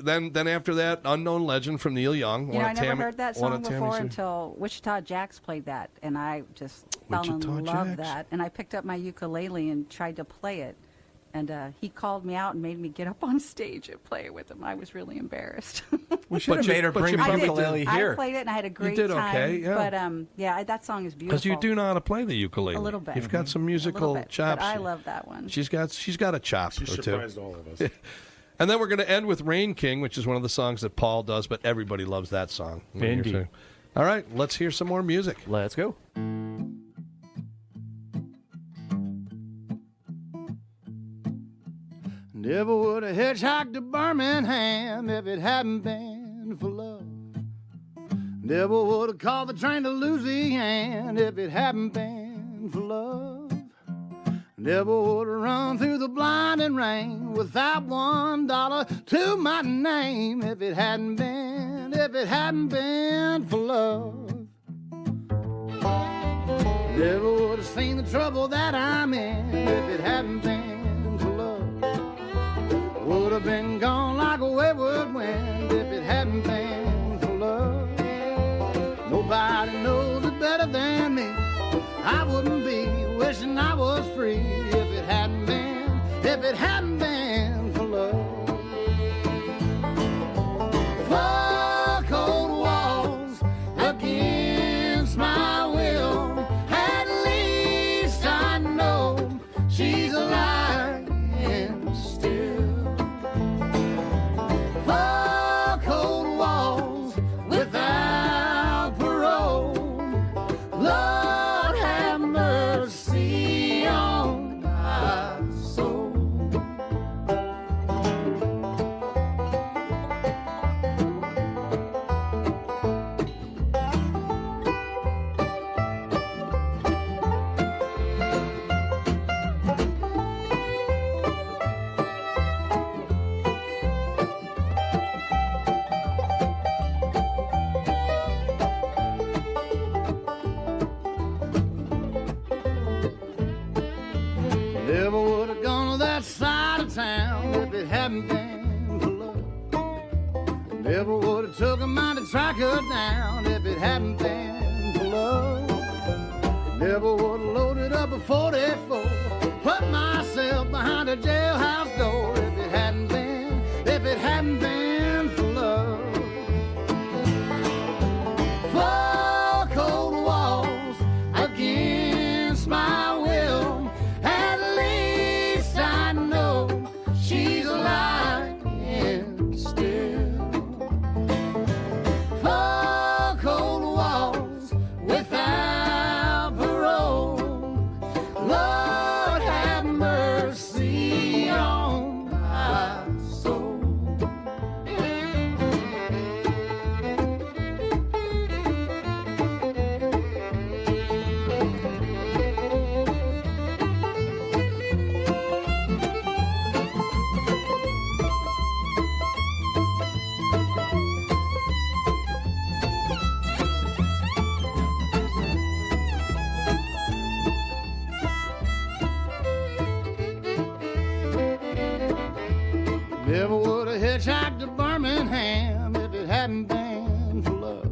Then after that, Unknown Legend from Neil Young. I never heard that song before until Wichita Jax played that, and I just fell in love with that. And I picked up my ukulele and tried to play it. And he called me out and made me get up on stage and play it with him. I was really embarrassed. We should have made her bring the ukulele here. I played it and I had a great you did time. okay, yeah. But that song is beautiful. Because you do know how to play the ukulele. A little bit. You've got some musical chops. But I love that one. She's got a chop She or two. surprised all of us. And then we're going to end with Rain King, which is one of the songs that Paul does, but everybody loves that song. Indeed. All right, let's hear some more music. Let's go. Never would have hitchhiked to Birmingham if it hadn't been for love. Never would have called the train to Louisiana if it hadn't been for love. Never would have run through the blinding rain without $1 to my name if it hadn't been for love. Never would have seen the trouble that I'm in if it hadn't been for love. Would have been gone like a wayward wind if it hadn't been for love. Nobody knows it better than me. I wouldn't be wishing I was free if it hadn't been for love. 4 cold walls against my will. At least I know she's alive and still. 4 cold walls without parole. Lord have mercy on my soul. Never would have gone to that side of town if it hadn't been for love. Never would have took a mind to track her down if it hadn't been for love. Never would have loaded up a 44, put myself behind a jailhouse door if it hadn't been for love. 4 cold walls against my will. At least I know she's alive and still. 4 cold walls without parole. Lord have mercy on hitchhike to Birmingham if it hadn't been for love.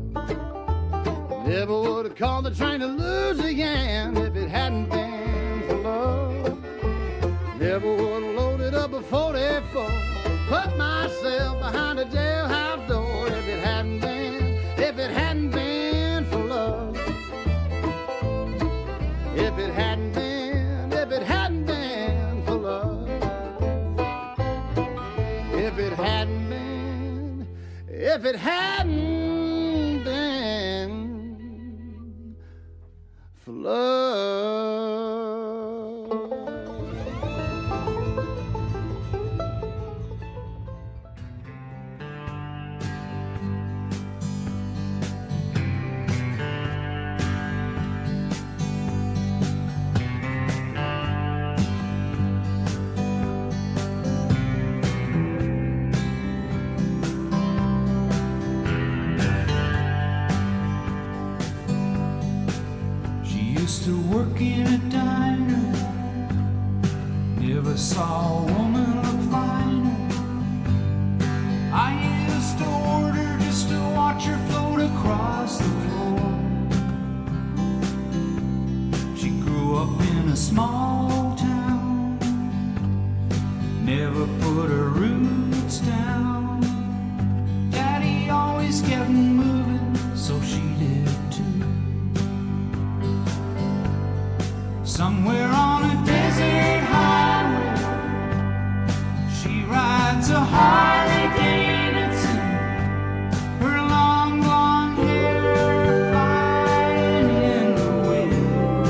Never would have called the train to Louisiana if it hadn't been for love. Never would have loaded up a 44, put myself behind a jailhouse door if it hadn't been for love. If it hadn't been for love. If it hadn't been for love. To work in a diner, never saw a woman look finer. I used to order just to watch her float across the floor. She grew up in a small town, never put her roots down. Daddy always kept moving, so she did too. Somewhere on a desert highway, she rides a Harley Davidson, her long blonde hair flying in the wind.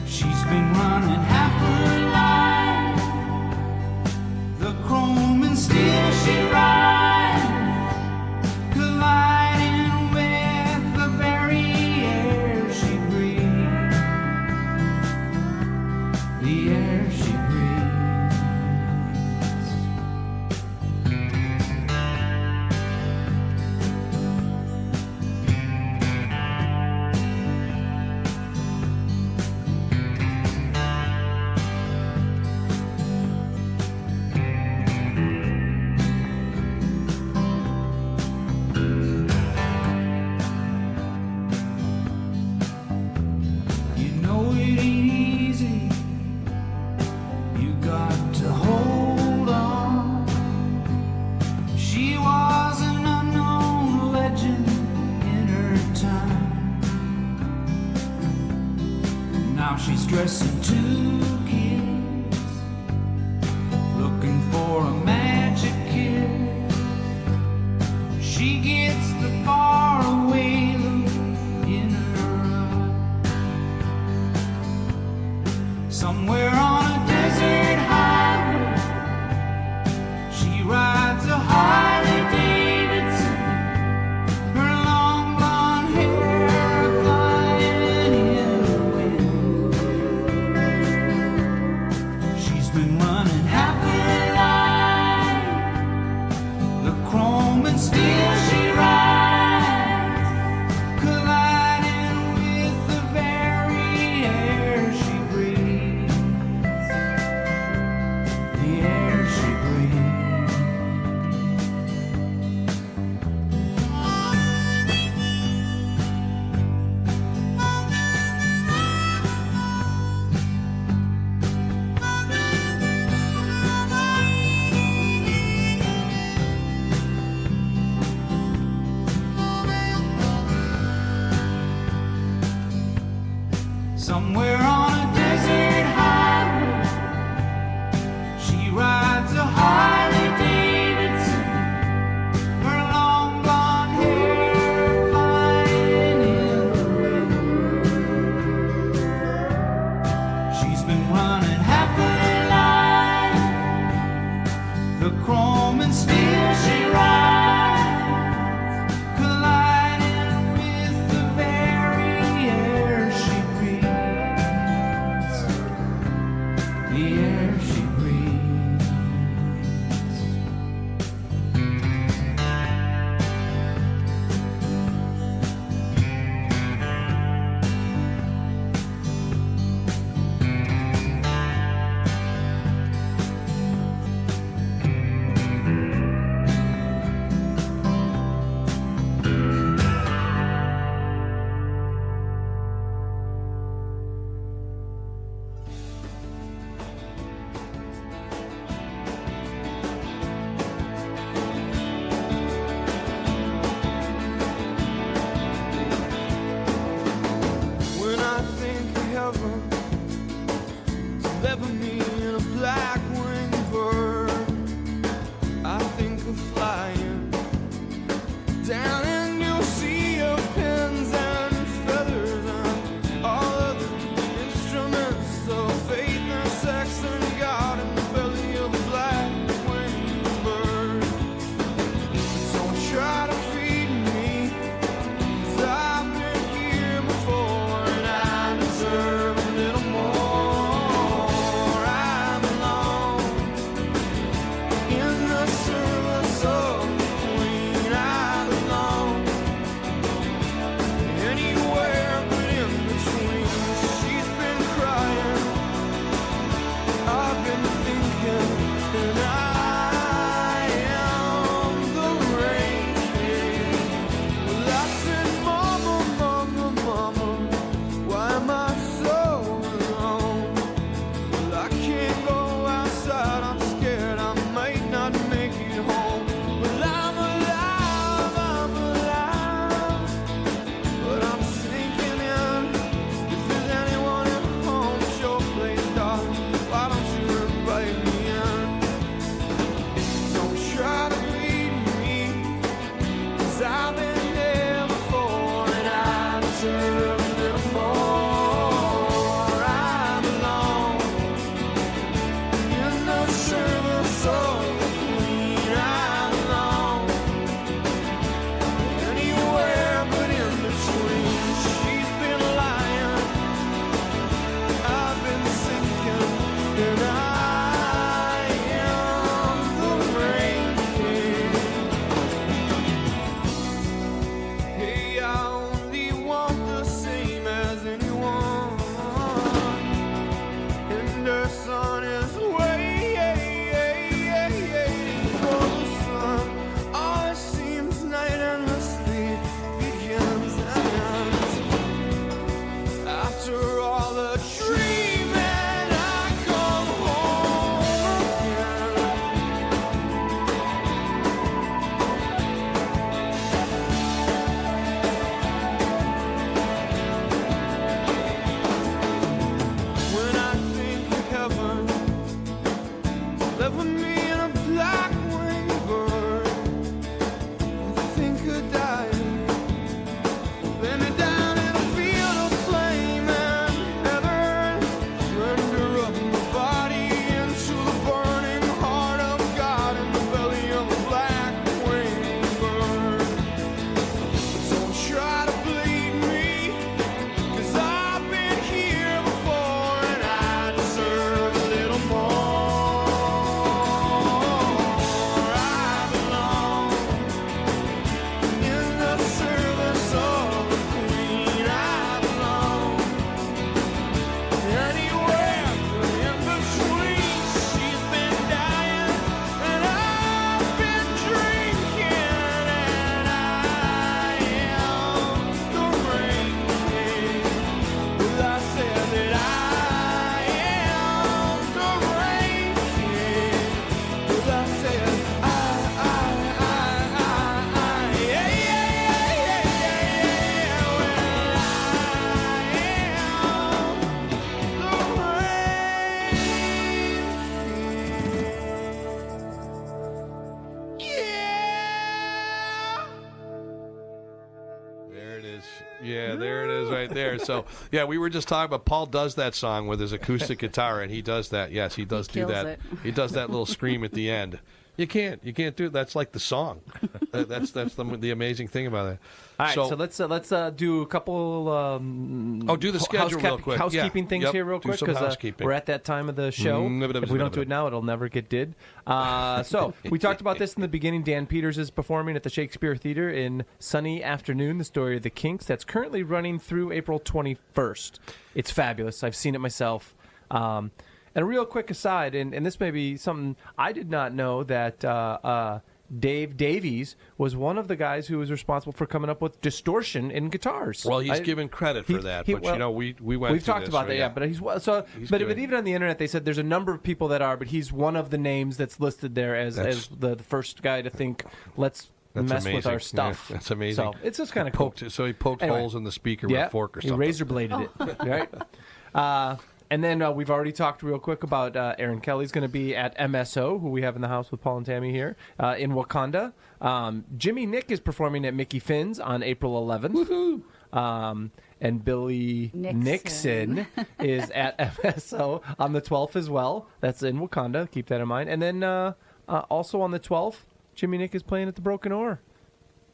She's been running half her life, the chrome and steel she rides, colliding with the very air she breathes. The air she You know it ain't easy. You got to hold on. She was an unknown legend in her time. Now she's dressing two kids, looking for a magic kiss. She gets the faraway look in her eye. Somewhere on a desert highway, she rides a Harley Davidson, her long blonde hair flying in the wind. She's been running half her life, the chrome and steel she rides, colliding with the very air she breathes. could die. Lay me down in a field of flame and heather. Surrender up my body into the burning heart of God in the belly of a black winged bird. Don't try to bleed me, 'cause I've been here before and I deserve a little more. I belong in the service of the Queen. I belong anywhere in between. She's been dying and I've been drinking, and I am the rain king. Well, I said that I am the rain king. Well, I said yeah, yeah, yeah, yeah, yeah. Well, There it is. Yeah, there it is right there. So, yeah, we were just talking about Paul does that song with his acoustic guitar, and he does that. Yes, he does do kills that. it. He does that little scream at the end. You can't do it. That's like the song. That's the amazing thing about it. All right, so let's do a couple. Do the schedule real quick. Housekeeping Yeah. things Yep. here real Do quick some housekeeping. we're at that time of the show. If we don't do it now, it'll never get did. So we talked about this in the beginning. Dan Peters is performing at the Shakespeare Theater in Sunny Afternoon, the story of the Kinks. That's currently running through April 21st. It's fabulous. I've seen it myself. And a real quick aside, and this may be something I did not know, that Dave Davies was one of the guys who was responsible for coming up with distortion in guitars. Well, he's given credit for that, but we went. We've through talked this, about so, that, but He's but good. even on the internet, they said there's a number of people that are, but he's one of the names that's listed there as the first guy to think let's That's mess amazing. with our stuff. Yeah, that's amazing. So it's just kind of cool. So he poked holes in the speaker with a fork or something. He razor bladed it, right? And then we've already talked real quick about Aaron Kelly's going to be at MSO, who we have in the house with Paul and Tammy here, in Wauconda. Jimmy Nick is performing at Mickey Finn's on April 11th. And Billy Nixon is at MSO on the 12th as well. That's in Wauconda. Keep that in mind. And then also on the 12th, Jimmy Nick is playing at the Broken Oar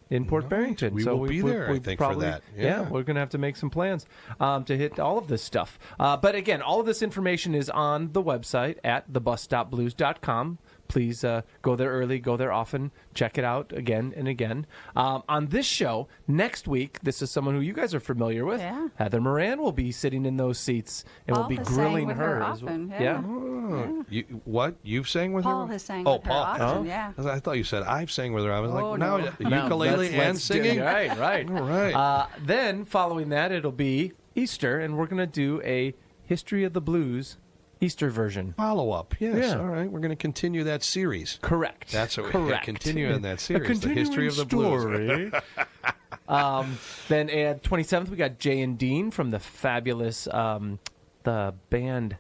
in Port Barrington. We will be there, I think, for that. Yeah, we're going to have to make some plans to hit all of this stuff. But again, all of this information is on the website at thebusstopblues.com. Please go there early, go there often, check it out again and again. On this show, next week, this is someone who you guys are familiar with. Yeah. Heather Moran will be sitting in those seats, and Paul we'll be has grilling sang with her. her as well. often, yeah. What? You've sang with her? Paul has sang Oh, with her Paul. often, yeah. I thought you said I've sang with her. I was like, no. ukulele and singing? Right. All right. Then, following that, it'll be Easter, and we're going to do a History of the Blues Easter version. Follow-up, yes. Yeah. All right, we're going to continue that series. Correct. That's what we're continue in that series, the history of the story. blues. Then at 27th, we got Jay and Dean from the fabulous the band.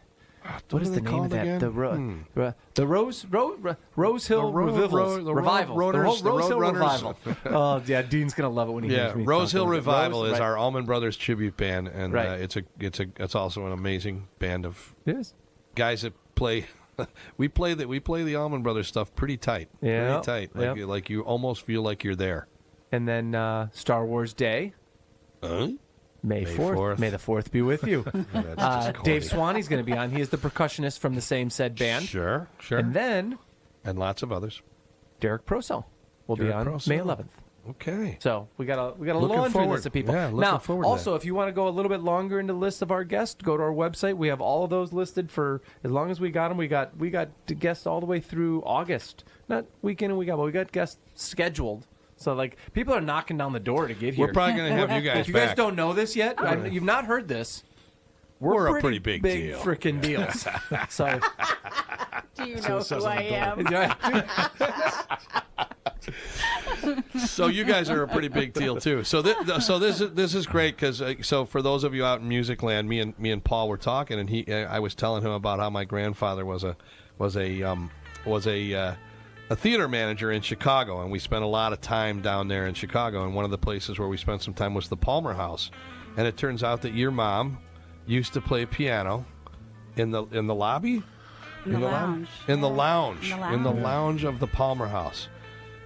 What is the name of that? Again? The Rose Hill Revival. Roadrunners, The Rose Hill Roadrunners. Revival. Oh yeah, Dean's gonna love it when he hears me. Rose talk Hill about it. Revival is Right. our Allman Brothers tribute band, and Right. it's also an amazing band of guys that play. we play the Allman Brothers stuff pretty tight. Yeah. Pretty tight. Like you almost feel like you're there. And then Star Wars Day. May 4th. May the 4th be with you. That's just corny. Dave Swanee's going to be on. He is the percussionist from the same said band. Sure. And then and lots of others. Derrick Purcell will be on May 11th. Okay. So we got a Looking laundry forward. list of people. Yeah, looking now, forward to also, that. if you want to go a little bit longer into the list of our guests, go to our website. We have all of those listed for as long as we got them. We got guests all the way through August. Not week in and week out, but we got guests scheduled. So, like, people are knocking down the door to get here. We're probably going to have you guys If you guys back. don't know this yet, you've not heard this, We're a pretty big deal. freaking deals. So, Do you know who I am? So you guys are a pretty big deal too. So this is great because so for those of you out in music land, me and Paul were talking, and I was telling him about how my grandfather was a a theater manager in Chicago, and we spent a lot of time down there in Chicago. And one of the places where we spent some time was the Palmer House. And it turns out that your mom used to play piano in the lobby, In the lounge. in the lounge of the Palmer House.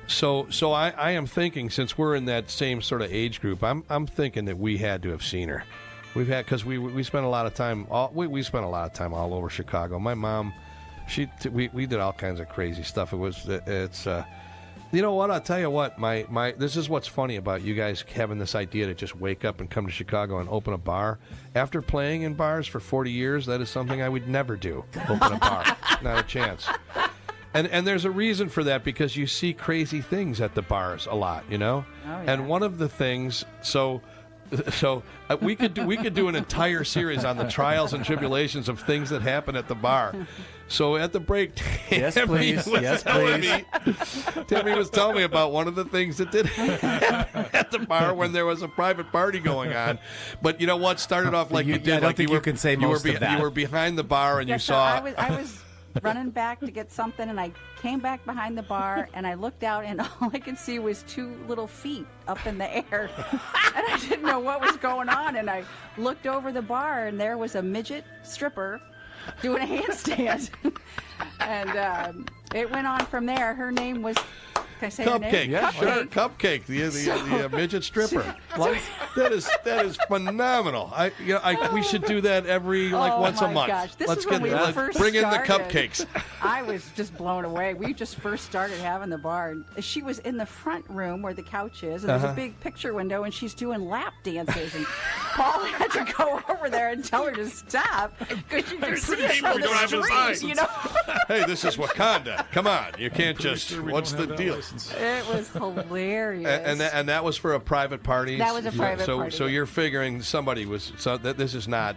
So I am thinking, since we're in that same sort of age group, I'm thinking that we had to have seen her. We've had, because we spent a lot of time. We spent a lot of time all over Chicago. My mom. We did all kinds of crazy stuff. You know what? I'll tell you what. This is what's funny about you guys having this idea to just wake up and come to Chicago and open a bar. After playing in bars for 40 years, that is something I would never do. Open a bar, not a chance. And there's a reason for that, because you see crazy things at the bars a lot, you know. Oh, yeah. And one of the things, so we could do an entire series on the trials and tribulations of things that happen at the bar. So at the break, Tammy was telling me about one of the things that did happen at the bar when there was a private party going on. But you know what? Started off like you did. I don't think you can say most of that. You were behind the bar and you saw. I was running back to get something, and I came back behind the bar, and I looked out, and all I could see was two little feet up in the air, and I didn't know what was going on. And I looked over the bar, and there was a midget stripper doing a handstand. And it went on from there. Her name was, can I say her name? Cupcake, yeah, sure. Cupcake, the midget stripper. That is phenomenal. We should do that every once a month. Gosh. This Let's is when we first bring in the started. cupcakes. I was just blown away. We just first started having the bar. She was in the front room where the couch is, and there's a big picture window, and she's doing lap dances. And Paul had to go over there and tell her to stop because you could see it from the street. You know. Hey, this is Wauconda. Come on, you can't just. What's the deal? It was hilarious. And that was for a private party. That was a private party. So you're figuring somebody was that this is not.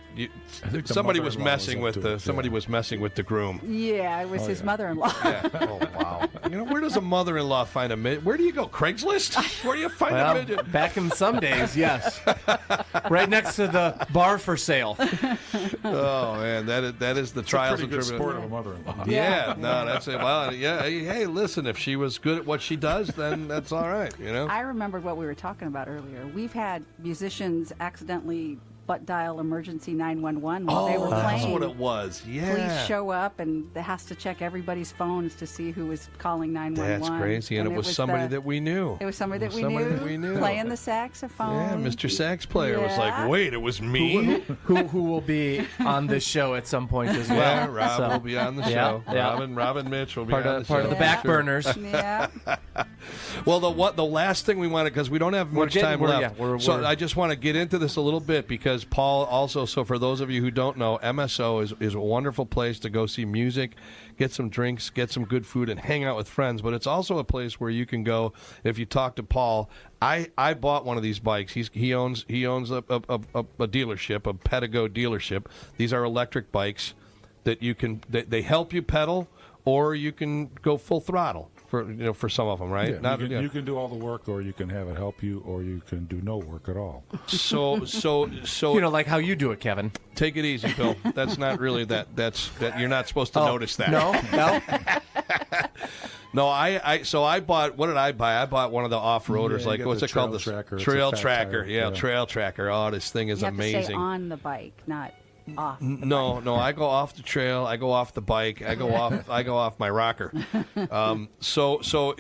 Somebody was messing with the groom. Yeah, it was his mother-in-law. Yeah. Oh wow. Where does a mother-in-law find a midget? Where do you go? Craigslist? Where do you find a midget? Back in some days, yes. Right next to the bar for sale. Oh man, that is the trials and tribulations. Sport of a mother-in-law. Yeah, no, that's it. Well, yeah. Hey, listen, if she was good at what she does, then that's all right. I remembered what we were talking about earlier. We've had musicians accidentally butt dial emergency 911 while they were playing. That's what it was. Yeah. Police show up, and they has to check everybody's phones to see who was calling 911. That's crazy, and it was somebody that we knew. It was somebody that we knew playing the saxophone. Yeah, Mr. Sax Player was like, "Wait, it was me." Who will be on this show at some point as well? Yeah, Rob will be on the show. Yeah. Rob and Mitch will be on the show. Part of the back burners. Yeah. Well, the last thing we wanted, because we don't have much time left, so I just want to get into this a little bit, because Paul also. So for those of you who don't know, MSO is a wonderful place to go see music, get some drinks, get some good food, and hang out with friends. But it's also a place where you can go if you talk to Paul. I bought one of these bikes. He owns a dealership, a Pedigo dealership. These are electric bikes that you can they help you pedal, or you can go full throttle. For some of them, right? Yeah, you can do all the work, or you can have it help you, or you can do no work at all. So like how you do it, Kevin. Take it easy, Bill. That's not really that you're not supposed to notice that. No. No, I bought. What did I buy? I bought one of the off-roaders. Like, what's it called? Trail Tracker. Yeah, Trail Tracker. Oh, this thing is amazing. You have to stay on the bike, not off. No, I go off the trail. I go off the bike. I go off my rocker. So for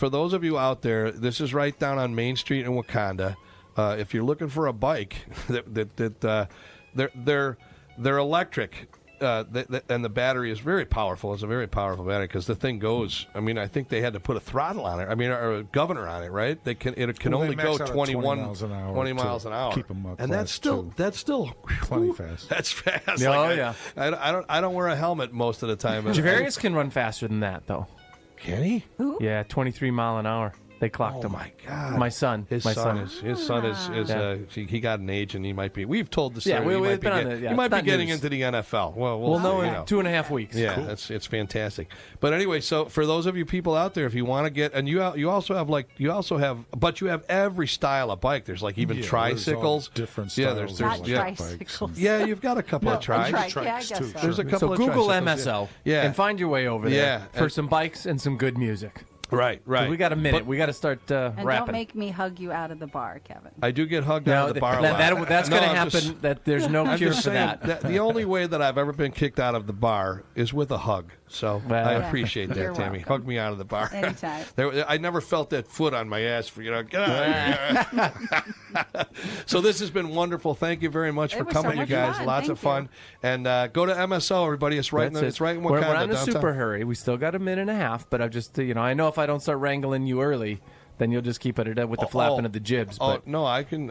those of you out there, this is right down on Main Street in Wauconda. If you're looking for a bike, they're electric. And the battery is very powerful. It's a very powerful battery, because the thing goes. I mean, I think they had to put a throttle on it. I mean, or a governor on it, right? It can only go 20 miles an hour. Keep them up. And that's still plenty fast. That's fast. Yeah. I don't wear a helmet most of the time. Javarius can run faster than that, though. Can he? Who? Yeah, 23 mile an hour. They clocked him. Oh my God! My son. His son is Yeah. he got an age and he might be. We've told the story. Yeah, we've been on it. Yeah, he might it's be not getting news. into the NFL. Well, We'll know see, in 2.5 weeks. Yeah, Cool. it's fantastic. But anyway, so for those of you people out there, if you want to get, and you also have every style of bike. There's like even Yeah, tricycles, there's all different Yeah, styles there's Not yeah. tricycles. Yeah, you've got a couple of Yeah, I trikes. guess so. There's a couple So of Google tricycles, MSO yeah. and find your way over there Yeah, for and- some bikes and some good music. Right. 'Cause we got a minute. But We got to start And rapping. don't make me hug you out of the bar, Kevin. I do get hugged out of the bar a lot. That's No, going to I'm happen. just- That there's no I'm cure just for saying that. the only way that I've ever been kicked out of the bar is with a hug. So Well, I Yeah. appreciate that, You're Tammy. welcome. Hug me out of the bar. Anytime. I never felt that foot on my ass. Get out of here. So this has been wonderful. Thank you very much It for was coming, so you much guys. fun. Lots Thank of fun. And go to MSO, everybody. It's right. That's It's it. right in We're Wauconda, on a downtown. super hurry. We still got a minute and a half, but I've just I know if I don't start wrangling you early, then you'll just keep it with the flapping of the jibs. Oh But no, I can.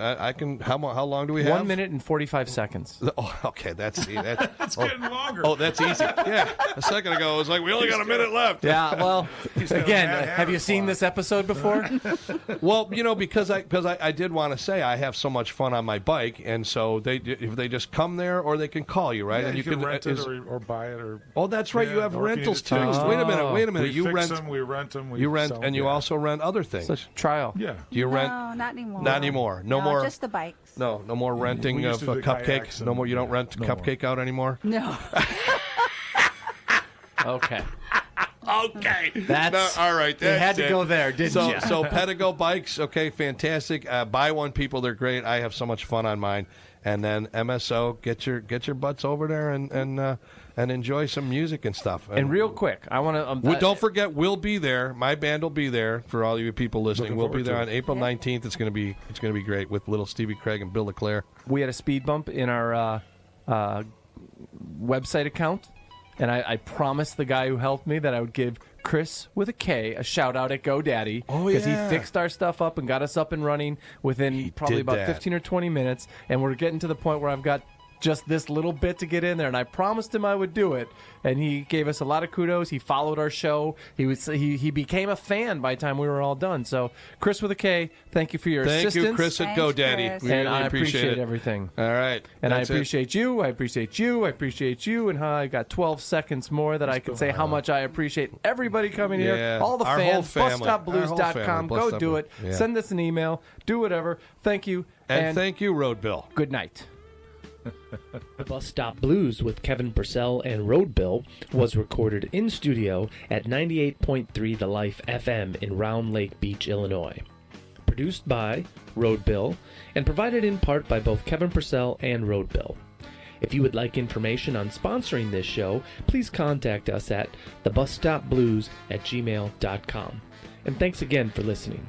How long do we have? 1 minute and 45 seconds. Oh, okay, that's It's getting longer. Oh, that's easy. Yeah, a second ago it was like we only got a minute left. Yeah, well, got a again, Mad have you Hatter seen fly. this episode before? Well, because I did want to say I have so much fun on my bike, and so if they just come there or they can call you, right? Yeah, and you can rent it or buy it or. Oh, that's right. Yeah, you have or if you need rentals it too. fixed. Wait a minute. We You fix rent them, we rent them. We You rent, sell and you them. also rent other things. It's a trial. Yeah. Do you rent? No, not anymore. Not anymore. No more. Just the bikes. No more renting We of used to do cupcakes. kayaks No more. You don't and- rent no more. cupcake out anymore. No. Okay. Okay. That's all right. You had that's to it. go there, didn't so, you? So Pedigo bikes, okay, fantastic. Buy one, people. They're great. I have so much fun on mine. And then MSO, get your butts over there and enjoy some music and stuff. And real quick, I want to. Well, don't forget, we'll be there. My band will be there for all you people listening. Looking We'll be forward there to on it. April 19th. It's going to be great with little Stevie Kraig and Bill LeClaire. We had a speed bump in our website account, and I promised the guy who helped me that I would give Chris with a K a shout out at GoDaddy because yeah. he fixed our stuff up and got us up and running within probably did about that. 15 or 20 minutes, and we're getting to the point where I've got just this little bit to get in there, and I promised him I would do it, and he gave us a lot of kudos. He followed our show. He became a fan by the time we were all done. So Chris with a K, thank you for your Thank assistance. you, Chris at Thanks, GoDaddy. Chris. We And really I appreciate it. everything. All right. And That's I it. appreciate you. I appreciate you. I appreciate you. And I got 12 seconds more that I can say how much I appreciate everybody coming Yeah. here. All the Our whole fans. family. Our whole BusStopBlues.com. family. Go do it. Yeah. Send us an email. Do whatever. Thank you. And thank you, Road Bill. Good night. The Bus Stop Blues with Kevin Purcell and Road Bill was recorded in studio at 98.3 The Life FM in Round Lake Beach, Illinois. Produced by Road Bill and provided in part by both Kevin Purcell and Road Bill. If you would like information on sponsoring this show, please contact us at thebusstopblues@gmail.com. And thanks again for listening.